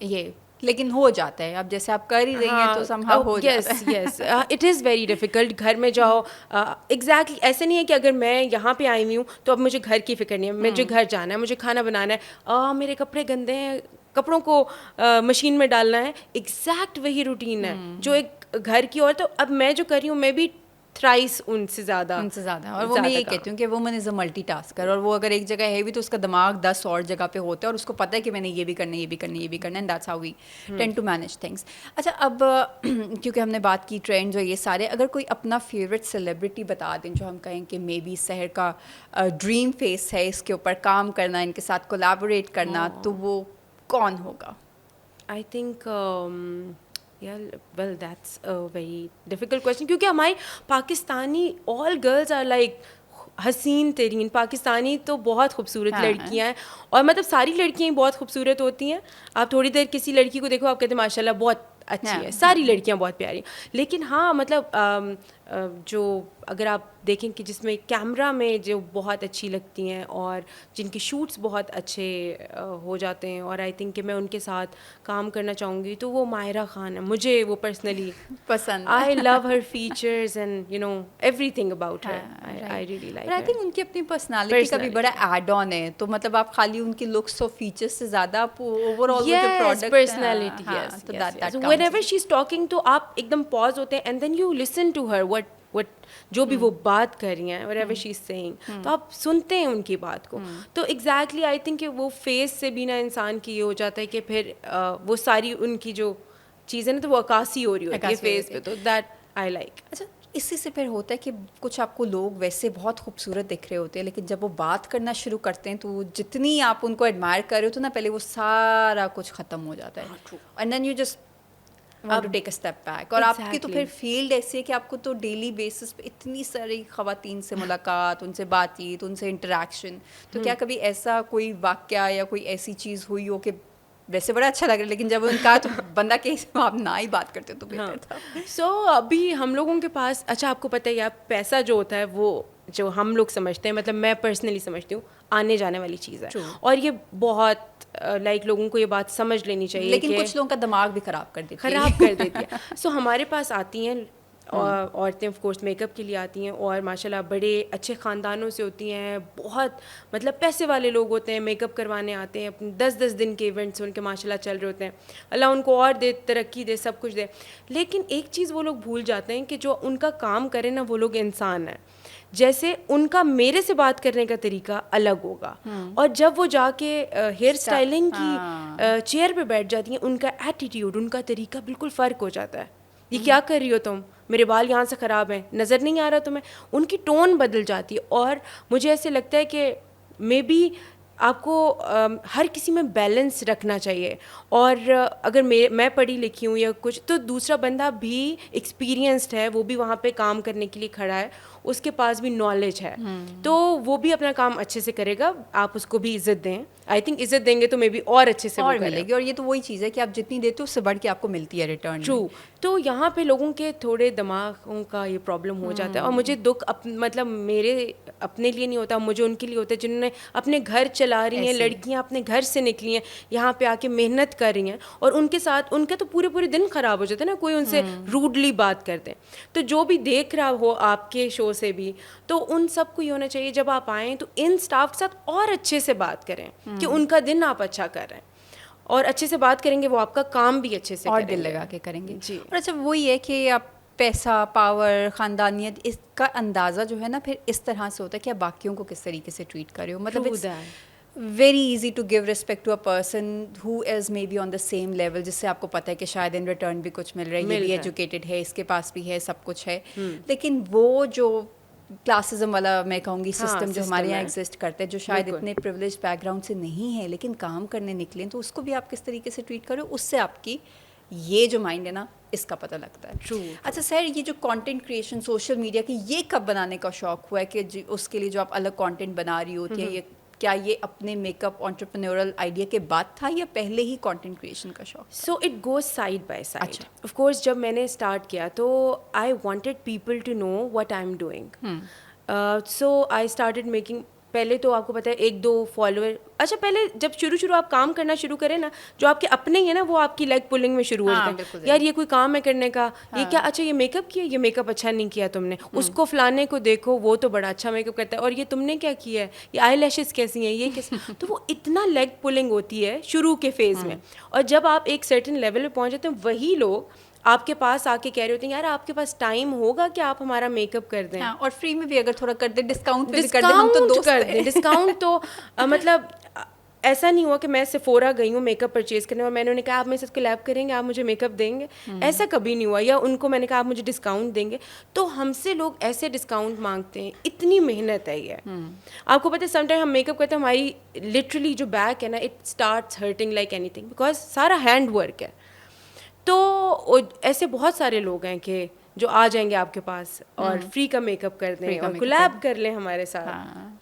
ये लेकिन हो जाता है, अब जैसे आप कर ही रही हैं तो somehow हो जाता है। Yes it is very difficult. घर में जाओ, एग्जैक्टली ऐसे नहीं है कि अगर मैं यहाँ पे आई हुई हूँ तो अब मुझे घर की फिक्र नहीं है, मुझे घर जाना है, मुझे खाना बनाना है, मेरे कपड़े गंदे हैं, कपड़ों को मशीन में डालना है। एग्जैक्ट वही रूटीन है जो एक घर की। और तो अब मैं जो कर रही हूँ, मैं भी थ्राइस उनसे ज़्यादा और वो मैं ये कहती हूँ कि वुमन इज़ अ मल्टीटास्कर, और वो अगर एक जगह है भी तो उसका दिमाग 10 और जगह पे होता है, और उसको पता है कि मैंने ये भी करना है, ये भी करना है, ये भी करना है, and that's how we tend to manage things. अच्छा, अब क्योंकि हमने बात की ट्रेंड्स और ये सारे, अगर कोई अपना फेवरेट सेलिब्रिटी बता दें जो हम कहें कि मे बी सहर का ड्रीम फेस है, इसके ऊपर काम करना, इनके साथ कोलैबोरेट करना, तो वो कौन होगा? I think well that's a very difficult question, क्योंकि हमारी Pakistani all girls are like हसीन तरीन। पाकिस्तानी तो बहुत खूबसूरत लड़कियां हैं, और मतलब सारी लड़कियां ही बहुत खूबसूरत होती हैं। आप थोड़ी देर किसी लड़की को देखो, आप कहते हैं माशाल्लाह बहुत अच्छी है, सारी लड़कियां बहुत प्यारी। लेकिन हाँ मतलब जो अगर आप देखें कि जिसमें कैमरा में जो बहुत अच्छी लगती हैं और जिनके शूट्स बहुत अच्छे हो जाते हैं, और आई थिंक कि मैं उनके साथ काम करना चाहूँगी, तो वो मायरा खान है। मुझे वो पर्सनली पसंद। I love her features and you know everything about her. I really like. I think उनकी अपनी पर्सनालिटी का भी बड़ा एड ऑन है, तो मतलब आप खाली उनकी लुक्स और फीचर्स से ज़्यादा आप ओवरऑल जो प्रोडक्ट पर्सनालिटी, यस, तो that whenever she is talking तो आप एकदम पॉज होते हैं and then you listen to her what जो भी वो बात कर रही हैं, व्हाटएवर शी इज सेइंग, तो आप सुनते हैं उनकी बात को। तो एग्जैक्टली आई थिंक कि वो फेस से भी ना इंसान की ये हो जाता है कि फिर वो सारी उनकी जो चीज़ें ना, तो वो अक्कासी हो रही होती है फेस पे, तो दैट आई लाइक। अच्छा, इसी से फिर होता है कि कुछ आपको लोग वैसे बहुत खूबसूरत दिख रहे होते हैं, लेकिन जब वो बात करना शुरू करते हैं तो जितनी आप उनको एडमायर कर रहे हो तो ना, पहले वो सारा कुछ ख़त्म हो जाता है, and then you just want to take a step back. और आपकी तो फिर फील्ड ऐसी है कि आपको तो डेली बेसिस पे इतनी सारी ख़वातीन से मुलाकात, उनसे बातचीत, उनसे इंटरेक्शन, तो क्या कभी ऐसा कोई वाक़या या कोई ऐसी चीज़ हुई हो कि वैसे बड़ा अच्छा लग रहा है, लेकिन जब उनका तो बंदा के आप ना ही बात करते तो बेहतर था? सो अभी हम लोगों के पास, अच्छा आपको पता है यार, पैसा जो होता है वो जो हम लोग समझते हैं, मतलब मैं पर्सनली समझती हूँ, आने जाने वाली चीज़ है। और ये बहुत लाइक लोगों को ये बात समझ लेनी चाहिए, लेकिन कुछ लोगों का दिमाग भी ख़राब कर देती है। सो हमारे पास आती हैं और औरतें ऑफ कोर्स मेकअप के लिए आती हैं, और माशाल्लाह बड़े अच्छे ख़ानदानों से होती हैं, बहुत मतलब पैसे वाले लोग होते हैं, मेकअप करवाने आते हैं, अपने 10-10 दिन के इवेंट्स उनके माशाल्लाह चल रहे होते हैं, अल्लाह उनको और दे, तरक्की दे, सब कुछ दे। लेकिन एक चीज़ वो लोग भूल जाते हैं कि जो उनका काम करें ना, वो लोग इंसान हैं। जैसे उनका मेरे से बात करने का तरीका अलग होगा, और जब वो जाके हेयर स्टाइलिंग की चेयर पे बैठ जाती हैं, उनका एटीट्यूड, उनका तरीका बिल्कुल फ़र्क हो जाता है। ये क्या कर रही हो तुम, मेरे बाल यहाँ से ख़राब हैं, नज़र नहीं आ रहा तुम्हें? उनकी टोन बदल जाती है। और मुझे ऐसे लगता है कि मे बी आपको हर किसी में बैलेंस रखना चाहिए, और अगर मैं पढ़ी लिखी हूँ या कुछ, तो दूसरा बंदा भी एक्सपीरियंस्ड है, वो भी वहाँ पे काम करने के लिए खड़ा है, उसके पास भी नॉलेज है, तो वो भी अपना काम अच्छे से करेगा। आप उसको भी इज्जत दें, आई थिंक इज्जत देंगे तो मे बी और अच्छे से और मिलेगी। और ये तो वही चीज़ है कि आप जितनी देते हो उससे बढ़ के आपको मिलती है रिटर्न। ट्रू। तो यहाँ पे लोगों के थोड़े दिमागों का ये प्रॉब्लम हो जाता है, और मुझे दुख मतलब मेरे अपने लिए नहीं होता, मुझे उनके लिए होता है जिन्होंने अपने घर चला रही हैं, लड़कियां अपने घर से निकली हैं, यहाँ पे आके मेहनत कर रही हैं, और उनके साथ उनका तो पूरे पूरे दिन ख़राब हो जाता है ना, कोई उनसे रूडली बात करते हैं। तो जो भी देख रहा हो आपके शो से भी, तो उन सबको ये होना चाहिए जब आप आएँ तो इन स्टाफ के साथ और अच्छे से बात करें कि उनका दिन आप अच्छा कर रहे हैं, और अच्छे से बात करेंगे वो आपका काम भी अच्छे से और करेंगे। दिल लगा के करेंगे जी। और अच्छा वही है कि आप पैसा, पावर, ख़ानदानियत, इसका अंदाज़ा जो है ना फिर इस तरह से होता है कि आप बाकियों को किस तरीके से ट्रीट कर रहे हो। मतलब True it's that. Very easy to give respect to a person who is maybe on the same level, जिससे आपको पता है कि शायद इन रिटर्न भी कुछ मिल रहा है, ये मिल भी रहा है। एजुकेटेड है, इसके पास भी है, सब कुछ है। लेकिन वो जो क्लासिज्म वाला मैं कहूँगी सिस्टम जो हमारे यहाँ है। एग्जिस्ट करता है, जो शायद बिल्कुल। इतने प्रिविलेज बैकग्राउंड से नहीं है लेकिन काम करने निकले, तो उसको भी आप किस तरीके से ट्रीट करो, उससे आपकी ये जो माइंड है ना इसका पता लगता है। True. अच्छा सर, ये जो कंटेंट क्रिएशन सोशल मीडिया की, ये कब बनाने का शौक हुआ है कि उसके लिए जो आप अलग कंटेंट बना रही होती है, ये क्या ये अपने मेकअप एंटरप्रेन्योरल आइडिया के बाद था या पहले ही कंटेंट क्रिएशन का शौक? So it goes side by side. अच्छा। ऑफ कोर्स जब मैंने स्टार्ट किया तो I wanted people to know what I am doing, so I started making. पहले तो आपको पता है 1-2 फॉलोअर, अच्छा पहले जब शुरू आप काम करना शुरू करें ना, जो आपके अपने ही है ना वो आपकी लेग पुलिंग में शुरू हो हाँ, जाते बिल्कुल हैं, यार ये कोई काम है करने का, ये क्या, अच्छा ये मेकअप किया, ये मेकअप अच्छा नहीं किया तुमने, उसको फलाने को देखो वो तो बड़ा अच्छा मेकअप करता है, और ये तुमने क्या किया है, ये आई लैशेस कैसी हैं, ये कैसे तो वो इतना लेग पुलिंग होती है शुरू के फेज़ में। और जब आप एक सर्टेन लेवल पे पहुंच जाते हैं, वही लोग आपके पास आके कह रहे होते हैं यार आपके पास टाइम होगा कि आप हमारा मेकअप कर दें। हाँ, और फ्री में भी अगर थोड़ा कर दे, डिस्काउंट भी कर दे, हम तो दोस्त कर हैं। दें डिस्काउंट तो मतलब ऐसा नहीं हुआ कि मैं सेफोरा गई हूँ मेकअप परचेज करने और मैंने उन्हें कहा आप मेरे साथ कोलैब करेंगे, आप मुझे मेकअप देंगे, ऐसा कभी नहीं हुआ। या उनको मैंने कहा आप मुझे डिस्काउंट देंगे, तो हमसे लोग ऐसे डिस्काउंट मांगते हैं, इतनी मेहनत है ये। आपको पता है समटाइम हम मेकअप करते हैं, हमारी लिटरली जो बैक है ना, it starts hurting like anything, because सारा हैंड वर्क है। तो ऐसे बहुत सारे लोग हैं कि जो आ जाएंगे आपके पास और फ्री का मेकअप कर दें और कोलैब कर लें हमारे साथ। हाँ।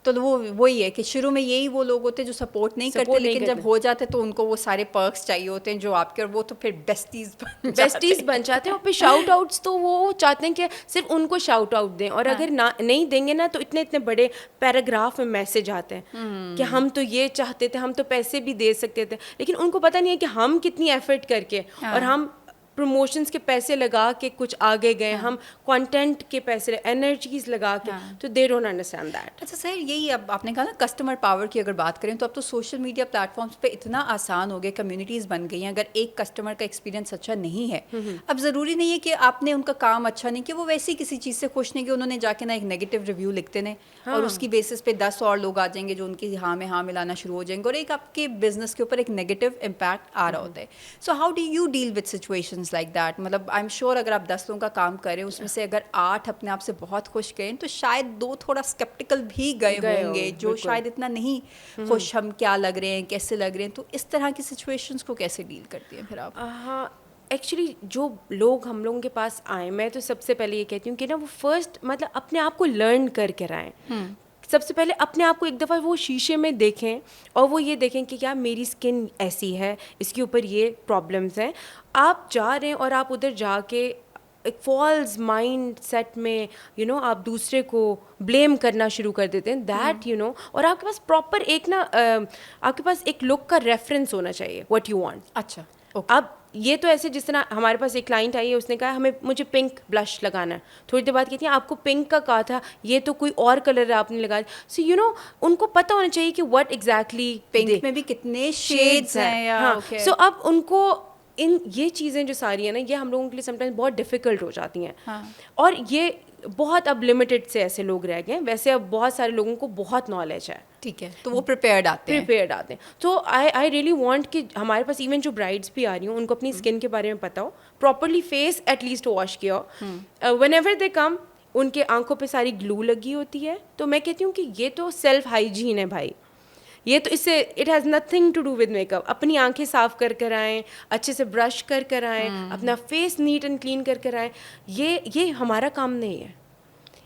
तो वो वही है कि शुरू में यही वो लोग होते हैं जो सपोर्ट नहीं करते, लेकिन जब हो जाते तो उनको वो सारे पर्क्स चाहिए होते हैं जो आपके, और वो तो फिर बेस्टीज बन जाते हैं। और फिर शाउट आउट्स तो वो चाहते हैं कि सिर्फ उनको शाउट आउट दें, और अगर ना नहीं देंगे ना तो इतने इतने बड़े पैराग्राफ में मैसेज आते हैं कि हम तो ये चाहते थे, हम तो पैसे भी दे सकते थे, लेकिन उनको पता नहीं है कि हम कितनी एफर्ट करके और हम प्रमोशंस के पैसे लगा के कुछ आगे गए, हम कंटेंट के पैसे एनर्जीज लगा के, तो दे डोंट अंडरस्टैंड दैट। अच्छा सर, यही अब आपने कहा ना कस्टमर पावर की अगर बात करें तो अब तो सोशल मीडिया प्लेटफॉर्म्स पे इतना आसान हो गया, कम्युनिटीज़ बन गई हैं। अगर एक कस्टमर का एक्सपीरियंस अच्छा नहीं है, अब ज़रूरी नहीं है कि आपने उनका काम अच्छा नहीं किया, वो वैसे ही किसी चीज़ से खुश नहीं कि उन्होंने जाके ना एक नेगेटिव रिव्यू लिखते ने, और उसकी बेसिस पे 10 और लोग आ जाएंगे जो उनकी हाँ में हाँ मिलाना शुरू हो जाएंगे, और एक आपके बिजनेस के ऊपर एक नेगेटिव इम्पैक्ट आ रहा होता है। So how do you deal with situations like that? मतलब आई एम श्योर अगर आप 10 लोगों का काम करें, उसमें से अगर 8 अपने आप से बहुत खुश गए तो शायद 2 थोड़ा स्केप्टिकल भी गए होंगे, जो शायद इतना नहीं खुश हम क्या लग रहे हैं, कैसे लग रहे हैं। तो इस तरह की सिचुएशंस को कैसे डील करती हैं फिर आप? हाँ, एक्चुअली जो लोग हम लोगों के पास आए, मैं तो सबसे पहले ये कहती हूँ कि ना वो फर्स्ट मतलब अपने आप को लर्न करके आएँ। सबसे पहले अपने आप को एक दफ़ा वो शीशे में देखें और वो ये देखें कि क्या मेरी स्किन ऐसी है, इसके ऊपर ये प्रॉब्लम्स हैं। आप जा रहे हैं और आप उधर जाके एक फॉल्स माइंड सेट में आप दूसरे को ब्लेम करना शुरू कर देते हैं, दैट और आपके पास प्रॉपर एक ना आपके पास एक लुक का रेफरेंस होना चाहिए, व्हाट यू वांट। अच्छा, अब ये तो ऐसे जिस तरह हमारे पास एक क्लाइंट आई है, उसने कहा मुझे पिंक ब्लश लगाना है, थोड़ी देर बाद कहती है आपको पिंक का कहा था, ये तो कोई और कलर है आपने लगा। सो उनको पता होना चाहिए कि व्हाट एग्जैक्टली पिंक में भी कितने शेड्स हैं। हाँ, सो अब उनको ये चीज़ें जो सारी है ना, ये हम लोगों के लिए समटाइम्स बहुत डिफ़िकल्ट हो जाती हैं। हाँ। और ये बहुत अब लिमिटेड से ऐसे लोग रह गए, वैसे अब बहुत सारे लोगों को बहुत नॉलेज है, ठीक है, तो वो प्रिपेयर्ड आते हैं। तो आई रियली वांट कि हमारे पास इवन जो ब्राइड्स भी आ रही हूँ उनको अपनी स्किन के बारे में पता हो, प्रॉपरली फेस एटलीस्ट वॉश किया हो। व्हेनेवर दे कम, उनके आंखों पे सारी ग्लू लगी होती है, तो मैं कहती हूँ कि ये तो सेल्फ हाइजीन है भाई, ये तो इससे it has nothing to do with makeup. अपनी आंखें साफ कर आएँ, अच्छे से ब्रश कर आएँ, अपना फेस नीट एंड क्लीन कर आएँ। ये हमारा काम नहीं है,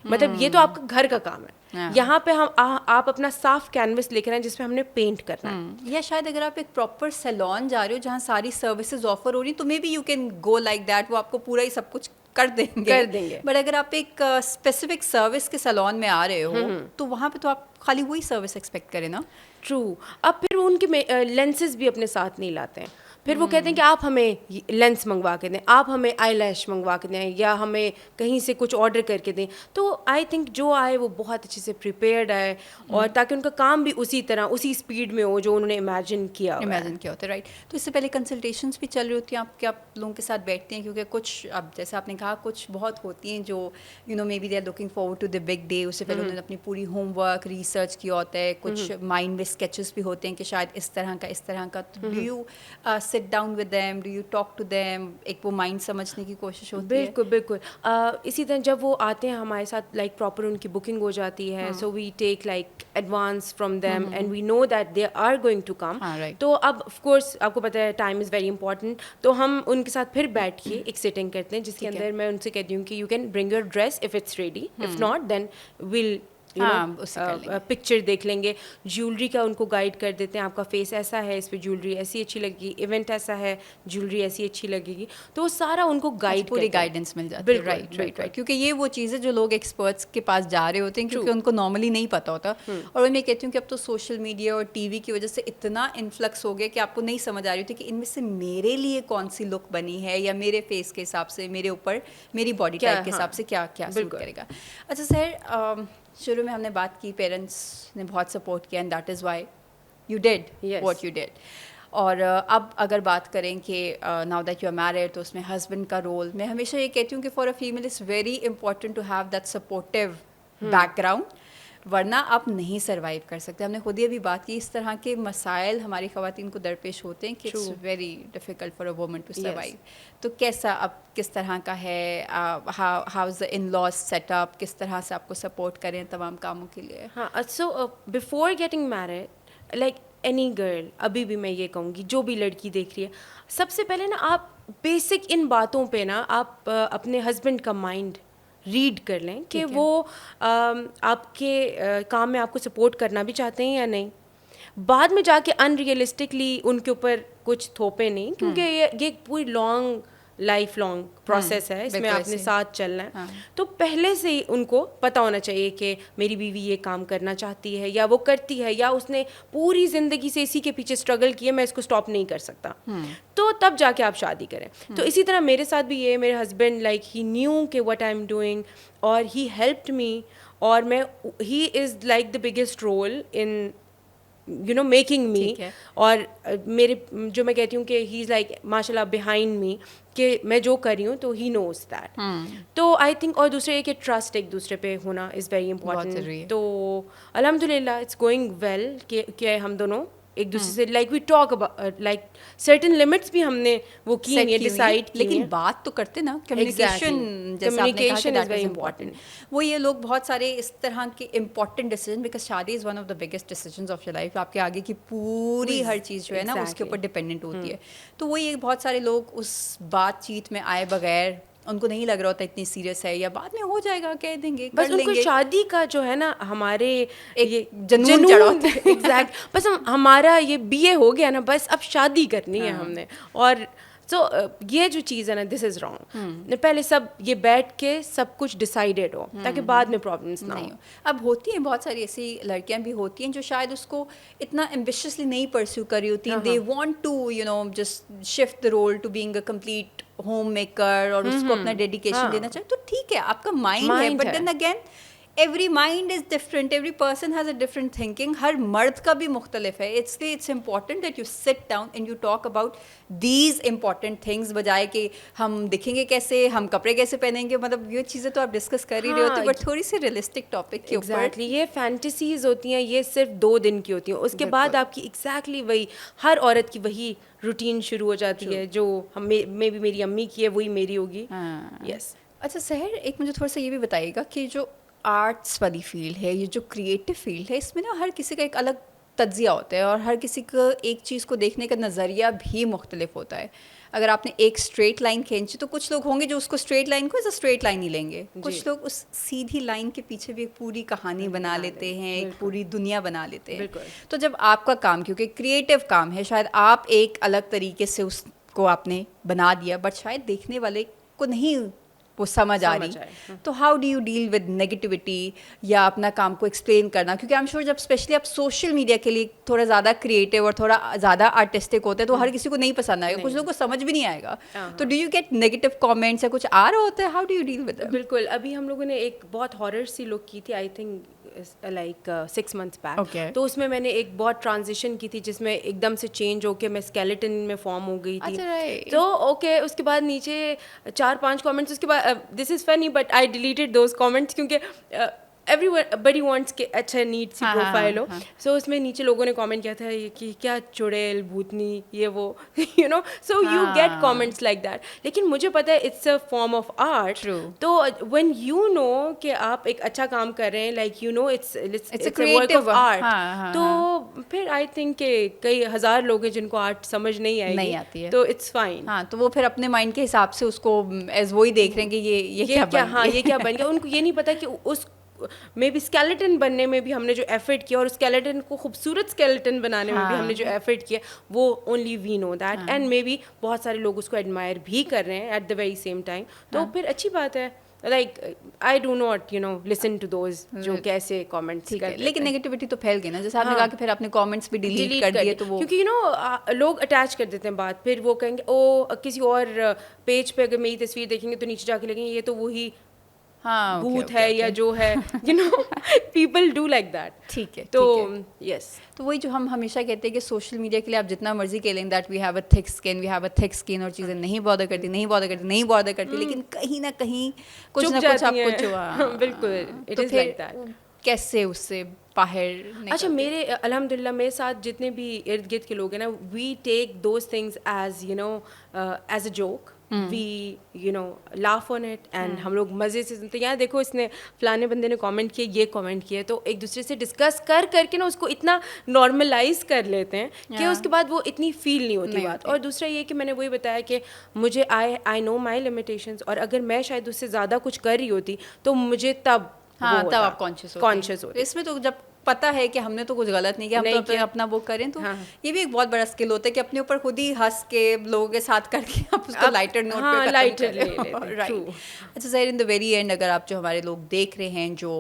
मतलब ये तो आपका घर का काम है। यहाँ पे आप अपना साफ कैनवस लेकर आए जिसपे हमने पेंट करना है। या शायद अगर आप एक प्रॉपर सैलून जा रहे हो जहाँ सारी सर्विसेज ऑफर हो रही, तो may be you can go like that, वो आपको पूरा ही सब कुछ कर देंगे। बट अगर आप एक स्पेसिफिक सर्विस के सैलून में आ रहे हो तो वहाँ पे तो आप खाली वही सर्विस एक्सपेक्ट करें ना। ट्रू। अब फिर उनके लेंसेज भी अपने साथ नहीं लाते हैं, फिर वो कहते हैं कि आप हमें लेंस मंगवा के दें, आप हमें आई लैश मंगवा के दें, या हमें कहीं से कुछ ऑर्डर करके दें। तो आई थिंक जो आए वो बहुत अच्छे से प्रिपेयर्ड आए, और ताकि उनका काम भी उसी तरह उसी स्पीड में हो जो उन्होंने इमेजिन किया होता है। राइट। तो इससे पहले कंसल्टेशंस भी चल रही होती हैं आपके, आप लोगों के साथ बैठते हैं? क्योंकि कुछ, अब जैसे आपने कहा, कुछ बहुत होती हैं जो maybe they are looking forward to the big day, उससे पहले उन्होंने अपनी पूरी होमवर्क रिसर्च किया होता है, कुछ माइंड में स्केचेस भी होते हैं कि शायद इस तरह का। तो do you sit down with them, do you talk to them, एक वो माइंड समझने की कोशिश होती है? बिल्कुल। इसी तरह जब वो आते हैं हमारे साथ, लाइक प्रॉपर उनकी बुकिंग हो जाती है, so we take like advance from them and we know that they are going to come. तो अब ऑफ कोर्स आपको पता है टाइम इज़ वेरी इंपॉर्टेंट, तो हम उनके साथ फिर बैठ के एक सिटिंग करते हैं जिसके अंदर मैं उनसे कहती हूँ कि you can bring your dress if it's ready, if not then will picture देख लेंगे। ज्वेलरी का उनको गाइड कर देते हैं, आपका फेस ऐसा है, इस पर ज्वेलरी ऐसी अच्छी लगेगी, इवेंट ऐसा है, ज्वेलरी ऐसी अच्छी लगेगी। तो वो सारा उनको पूरी गाइडेंस मिल जाती है। राइट। क्योंकि ये वो चीज़ है जो लोग एक्सपर्ट्स के पास जा रहे होते हैं, क्योंकि उनको नॉर्मली नहीं पता होता। और मैं कहती हूँ कि अब तो सोशल मीडिया और टीवी की वजह से इतना इन्फ्लक्स हो गया कि आपको नहीं समझ आ रही होती कि इनमें से मेरे लिए कौन सी लुक बनी है, या मेरे फेस के हिसाब से, मेरे ऊपर, मेरी बॉडी टाइप के हिसाब से क्या सूट करेगा। अच्छा सर, शुरू में हमने बात की, पेरेंट्स ने बहुत सपोर्ट किया and that is why you did what you did. और अब अगर बात करें कि now that you are married, तो उसमें हस्बैंड का रोल, मैं हमेशा ये कहती हूँ कि for a female is very important to have that supportive background, वरना आप नहीं सर्वाइव कर सकते। हमने खुद ही अभी बात की, इस तरह के मसाइल हमारी ख़वातीन को दरपेश होते हैं कि it's very difficult for a woman to survive. तो कैसा, अब किस तरह का है, how is the in laws setup, किस तरह से आपको सपोर्ट करें तमाम कामों के लिए? हाँ, so before getting married, like any girl, अभी भी मैं ये कहूँगी, जो भी लड़की देख रही है, सबसे पहले ना आप बेसिक इन बातों पे ना आप अपने हस्बैंड का माइंड रीड कर लें कि वो आपके काम में आपको सपोर्ट करना भी चाहते हैं या नहीं। बाद में जाके अनरियलिस्टिकली उनके ऊपर कुछ थोपे नहीं, क्योंकि ये पूरी लाइफ लॉन्ग प्रोसेस है, इसमें आपने साथ चलना है। तो पहले से ही उनको पता होना चाहिए कि मेरी बीवी ये काम करना चाहती है, या वो करती है, या उसने पूरी ज़िंदगी से इसी के पीछे स्ट्रगल किया, मैं इसको स्टॉप नहीं कर सकता। तो तब जाके आप शादी करें। तो इसी तरह मेरे साथ भी ये, मेरे हस्बैंड लाइक ही न्यू कि व्हाट आई एम डूइंग, और ही हेल्प्ड मी, और he is like the biggest role in making me. और मेरे, जो मैं कहती हूँ कि ही इज़ लाइक माशाल्लाह बिहाइंड मी, कि मैं जो कर रही हूँ तो ही नोज दैट। तो आई थिंक, और दूसरे ये कि ट्रस्ट एक दूसरे पे होना इज़ वेरी इंपॉर्टेंट। तो अल्हम्दुलिल्लाह इट्स गोइंग वेल कि हम दोनों एक दूसरे से like we talk about, like certain limits भी हमने वो की हैं, डिसाइड की, लेकिन बात तो करते ना, कम्युनिकेशन इज़ वेरी इंपॉर्टेंट। वो ये लोग बहुत सारे इस तरह के इंपॉर्टेंट डिसीजन, बिकॉज शादी is one of the biggest decisions of your life, आपके आगे की पूरी हर चीज़ जो है ना उसके ऊपर डिपेंडेंट होती है। तो वो ये बहुत सारे लोग उस बातचीत में आए बगैर, उनको नहीं लग रहा होता इतनी सीरियस है, या बाद में हो जाएगा, कह देंगे, बस उनको शादी का जो है ना, हमारे एक जुनून चढ़ा होता है। एग्जैक्ट। बस हमारा ये बीए हो गया ना, बस अब शादी करनी है हमने। और ये जो चीज़ है ना, दिस इज़ रॉन्ग। पहले सब ये बैठ के सब कुछ डिसाइडेड हो, ताकि बाद में प्रॉब्लम्स ना हो। अब होती हैं बहुत सारी ऐसी लड़कियां भी होती हैं जो शायद उसको इतना एम्बिशियसली नहीं परस्यू कर रही होती, they want to just shift the role to being a complete homemaker, और उसको अपना डेडिकेशन देना चाहिए। तो ठीक है, आपका माइंड है, but then again every mind is different, every person has a different thinking, हर मर्द का भी मुख्तलिफ है। It's important that you sit down and you talk about these important things, बजाय कि हम दिखेंगे कैसे, हम कपड़े कैसे पहनेंगे, मतलब ये चीज़ें तो आप डिस्कस कर ही रहे होते, बट थोड़ी सी रियलिस्टिक टॉपिक के ऊपर। एग्जैक्टली, ये फैंटेसीज होती हैं, ये सिर्फ 2 दिन की होती हैं, उसके बाद आपकी एग्जैक्टली वही, हर औरत की वही रूटीन शुरू हो जाती है, जो मे भी मेरी अम्मी की है वही मेरी होगी। यस। अच्छा सहर, एक मुझे थोड़ा सा ये भी बताइएगा कि जो आर्ट्स वाली फील्ड है, ये जो क्रिएटिव फील्ड है, इसमें ना हर किसी का एक अलग तज्जिया होता है, और हर किसी का एक चीज़ को देखने का नज़रिया भी मुख्तलिफ होता है। अगर आपने एक स्ट्रेट लाइन खींची, तो कुछ लोग होंगे जो उसको स्ट्रेट लाइन को एज अ स्ट्रेट लाइन ही लेंगे, कुछ लोग उस सीधी लाइन के पीछे भी एक पूरी कहानी बना लेते हैं, एक पूरी दुनिया बना लेते हैं। तो जब आपका काम, क्योंकि क्रिएटिव काम है, शायद आप एक अलग तरीके से उसको आपने बना दिया, बट शायद देखने वाले को नहीं वो समझ आ समझ रही, आए, तो how do you deal with negativity या अपना काम को एक्सप्लेन करना, क्योंकि आई एम श्योर जब स्पेशली आप सोशल मीडिया के लिए थोड़ा ज़्यादा क्रिएटिव और थोड़ा ज़्यादा आर्टिस्टिक होते हैं तो हर किसी को नहीं पसंद आएगा, कुछ लोगों को समझ भी नहीं आएगा, तो do you get negative comments या कुछ आ रहा होता है, how do you deal with it? बिल्कुल। अभी हम लोगों ने एक बहुत हॉरर सी लुक की थी, I think like 6 months back. Okay. तो उसमें मैंने एक बहुत ट्रांजिशन की थी जिसमें एकदम से चेंज होके मैं स्केलेटन में फॉर्म हो गई थी। अच्छा, right. तो ओके, उसके बाद नीचे 4-5 कमेंट्स, उसके बाद this is funny but I deleted those comments क्योंकि everybody wants कि अच्छा नीट सी हाँ, प्रोफाइल हो। हाँ। सो उसमें नीचे लोगों ने कमेंट किया था ये कि क्या चुड़ैल भूतनी ये वो you know, so you get हाँ। Comments like that. लेकिन मुझे पता है it's a form of art. True. तो व्हेन यू नो कि आप एक अच्छा काम कर रहे हैं, like you know it's a a work creative of art, हाँ, हाँ, तो फिर आई थिंक कि कई हज़ार लोग हैं जिनको आर्ट समझ नहीं आएगी, नहीं आती है। तो इट्स फाइन। हाँ, तो वो फिर अपने माइंड के हिसाब से उसको एज वो ही देख रहे हैं कि ये क्या बन हाँ गया। ये क्या बन गया, उनको ये नहीं पता कि उस मे बी स्केलेटन बनने में भी हमने जो एफर्ट किया और स्केलेटन को खूबसूरत स्केलेटन बनाने में भी हमने जो एफर्ट किया वो only we know that, and maybe बहुत सारे लोग उसको एडमायर भी कर रहे हैं at the very same time, तो फिर अच्छी बात है। Like I do not you know listen to those जो कैसे कमेंट्स ठीक कर है, लेते लेकिन हैं। नेगेटिविटी तो फैल गई ना, जैसे आपने कहा कि फिर आपने कमेंट्स भी डिलीट डिलीट कर दिए, तो वो क्योंकि यू नो लोग अटैच कर देते हैं बात, फिर वो कहेंगे ओ किसी और पेज पे अगर मेरी तस्वीर देखेंगे तो नीचे जाके लगेंगे ये तो वही हाँ भूत है या जो है, you know people do like that. ठीक है, तो ठीक है। यस, तो वही जो हम हमेशा कहते हैं कि सोशल मीडिया के लिए आप जितना मर्जी कह that we have a thick skin और चीज़ें नहीं बॉदर करती, लेकिन कहीं ना कहीं कुछ चुप ना कुछ जाती आपको हैं। जो बिल्कुल, it तो is फिर like that. कैसे उससे बाहर अच्छा निकलते? मेरे अल्हम्दुलिल्लाह मेरे साथ जितने भी इर्द गिर्द के लोग हैं ना, we take those things as you know as a joke, we you know laugh on it, and हम लोग मज़े से सुनते हैं। यार देखो इसने फलाने बंदे ने कमेंट किया, ये कमेंट किया, तो एक दूसरे से डिस्कस कर करके ना उसको इतना नॉर्मलाइज कर लेते हैं कि उसके बाद वो इतनी फील नहीं होती बात। और दूसरा ये कि मैंने वही बताया कि मुझे आई नो माई लिमिटेशंस, और अगर मैं शायद उससे ज़्यादा कुछ कर रही होती तो मुझे तब हाँ, तब आप कॉन्शियस होते। इसमें तो जब पता है कि हमने तो कुछ गलत नहीं किया, हम तो अपना वो करें, तो ये भी एक बहुत बड़ा स्किल होता है कि अपने ऊपर खुद ही हंस के लोगों के साथ करके आप उसको लाइटर नोट पे खत्म लाइटर ले करें। लेते हैं, राइट। अच्छा sir, in the very and अगर आप जो हमारे लोग देख रहे हैं जो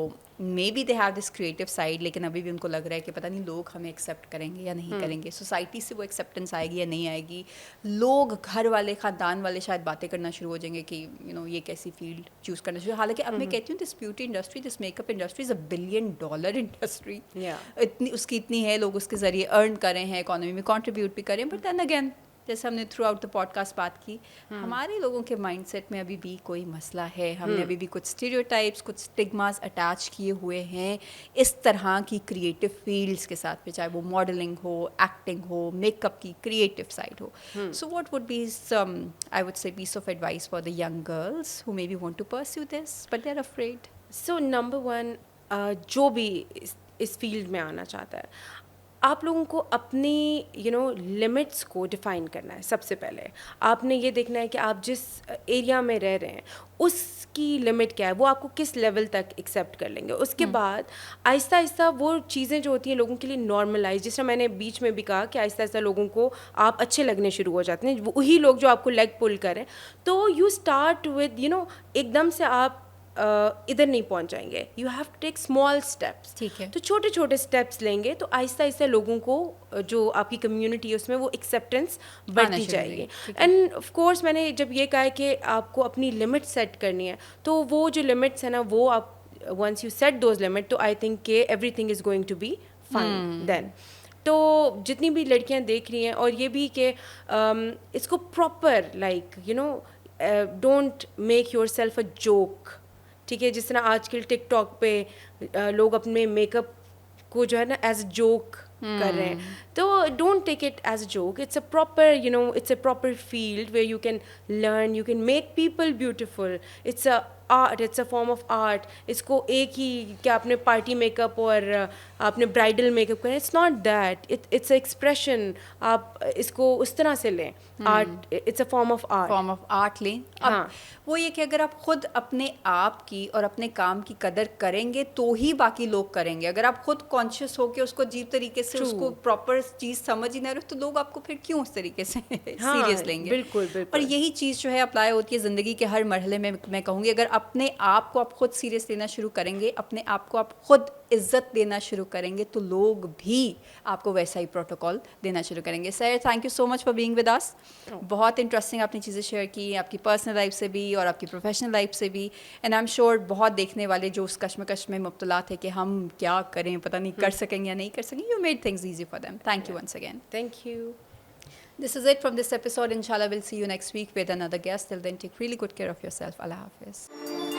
maybe they have this creative side, लेकिन अभी भी उनको लग रहा है कि पता नहीं लोग हमें एक्सेप्ट करेंगे या नहीं करेंगे, सोसाइटी से वो एक्सेप्टेंस आएगी या नहीं आएगी, लोग घर वाले ख़ानदान वाले शायद बातें करना शुरू हो जाएंगे कि यू नो ये कैसी फील्ड चूज़ करना शुरू। हालांकि अब मैं कहती हूँ this beauty industry, this makeup industry is $1 billion industry, इतनी उसकी इतनी है, लोग उसके ज़रिए अर्न करें हैं, इकोनॉमी में कॉन्ट्रीब्यूट भी करें, बट देन अगेन जैसे हमने थ्रू आउट द पॉडकास्ट बात की, हमारे लोगों के माइंडसेट में अभी भी कोई मसला है, हमने अभी भी कुछ स्टीरियोटाइप्स, कुछ स्टिग्मास अटैच किए हुए हैं इस तरह की क्रिएटिव फील्ड्स के साथ में, चाहे वो मॉडलिंग हो, एक्टिंग हो, मेकअप की क्रिएटिव साइड हो। So what would be some, I would say, piece of advice for the young girls who maybe want to pursue this but they are afraid? So number 1, जो भी इस field में आना चाहता है, आप लोगों को अपनी यू नो लिमिट्स को डिफ़ाइन करना है। सबसे पहले आपने ये देखना है कि आप जिस एरिया में रह रहे हैं उसकी लिमिट क्या है, वो आपको किस लेवल तक एक्सेप्ट कर लेंगे। उसके बाद आहिस्ता आहिस्ता वो चीज़ें जो होती हैं लोगों के लिए नॉर्मलाइज, जिस तरह मैंने बीच में भी कहा कि आहिस्ता आहिस्ता लोगों को आप अच्छे लगने शुरू हो जाते हैं, वही लोग जो आपको लेग पुल करें, तो you start with you know एकदम से आप इधर नहीं पहुंच जाएंगे, you have to take small steps. ठीक है, तो छोटे छोटे स्टेप्स लेंगे तो आहिस्ता आहिस्ता लोगों को जो आपकी कम्युनिटी है उसमें वो एक्सेप्टेंस बढ़ती जाएगी। एंड ऑफ कोर्स मैंने जब ये कहा है कि आपको अपनी लिमिट सेट करनी है, तो वो जो लिमिट्स है ना, वो आप once you set those limit, तो आई थिंक के everything is going to be fine then. तो जितनी भी लड़कियां देख रही हैं, और ये भी कि इसको proper like you no don't make your self a joke, ठीक है। जिस तरह आजकल टिकटॉक पे लोग अपने मेकअप को जो है ना एज अ जोक कर रहे हैं, तो don't take it as a joke, it's a proper it's a proper field where you can learn, you can make people beautiful, it's a art, it's a form of art. इसको एक ही क्या आपने party makeup और आपने bridal makeup करें, it's not that. It's expression. आप इसको उस तरह से लें. Art, it's a form of art. Form of art लें. अब हाँ. वो ये कि अगर आप खुद अपने आप की और अपने काम की कदर करेंगे तो ही बाकी लोग करेंगे. अगर आप खुद कॉन्शियस हो के उसको अजीब तरीके से True. उसको प्रॉपर चीज़ समझ ही ना रहे तो लोग आपको फिर क्यों उस तरीके से हाँ, सीरियस लेंगे. बिल्कुल, और बिल्कुल. यही चीज़ जो है अप्लाई होती है ज़िंदगी के हर मरहले में. मैं कहूँगी अगर अपने आप को आप खुद सीरियस लेना शुरू करेंगे, अपने आप को आप खुद इज्जत देना शुरू करेंगे तो लोग भी आपको वैसा ही प्रोटोकॉल देना शुरू करेंगे. Sir, thank you so much for being with us. बहुत इंटरेस्टिंग आपने चीज़ें शेयर की, आपकी पर्सनल लाइफ से भी और आपकी प्रोफेशनल लाइफ से भी. एंड आई एम श्योर बहुत देखने वाले जो उस कश्मकश में मुब्तला थे कि हम क्या करें, पता नहीं कर सकेंगे या नहीं कर सकेंगे, you made things easy for them. Thank you once again. Thank you. This is it from this episode. Inshallah, we'll see you next week with another guest. Till then, take really good care of yourself. Allah Hafiz.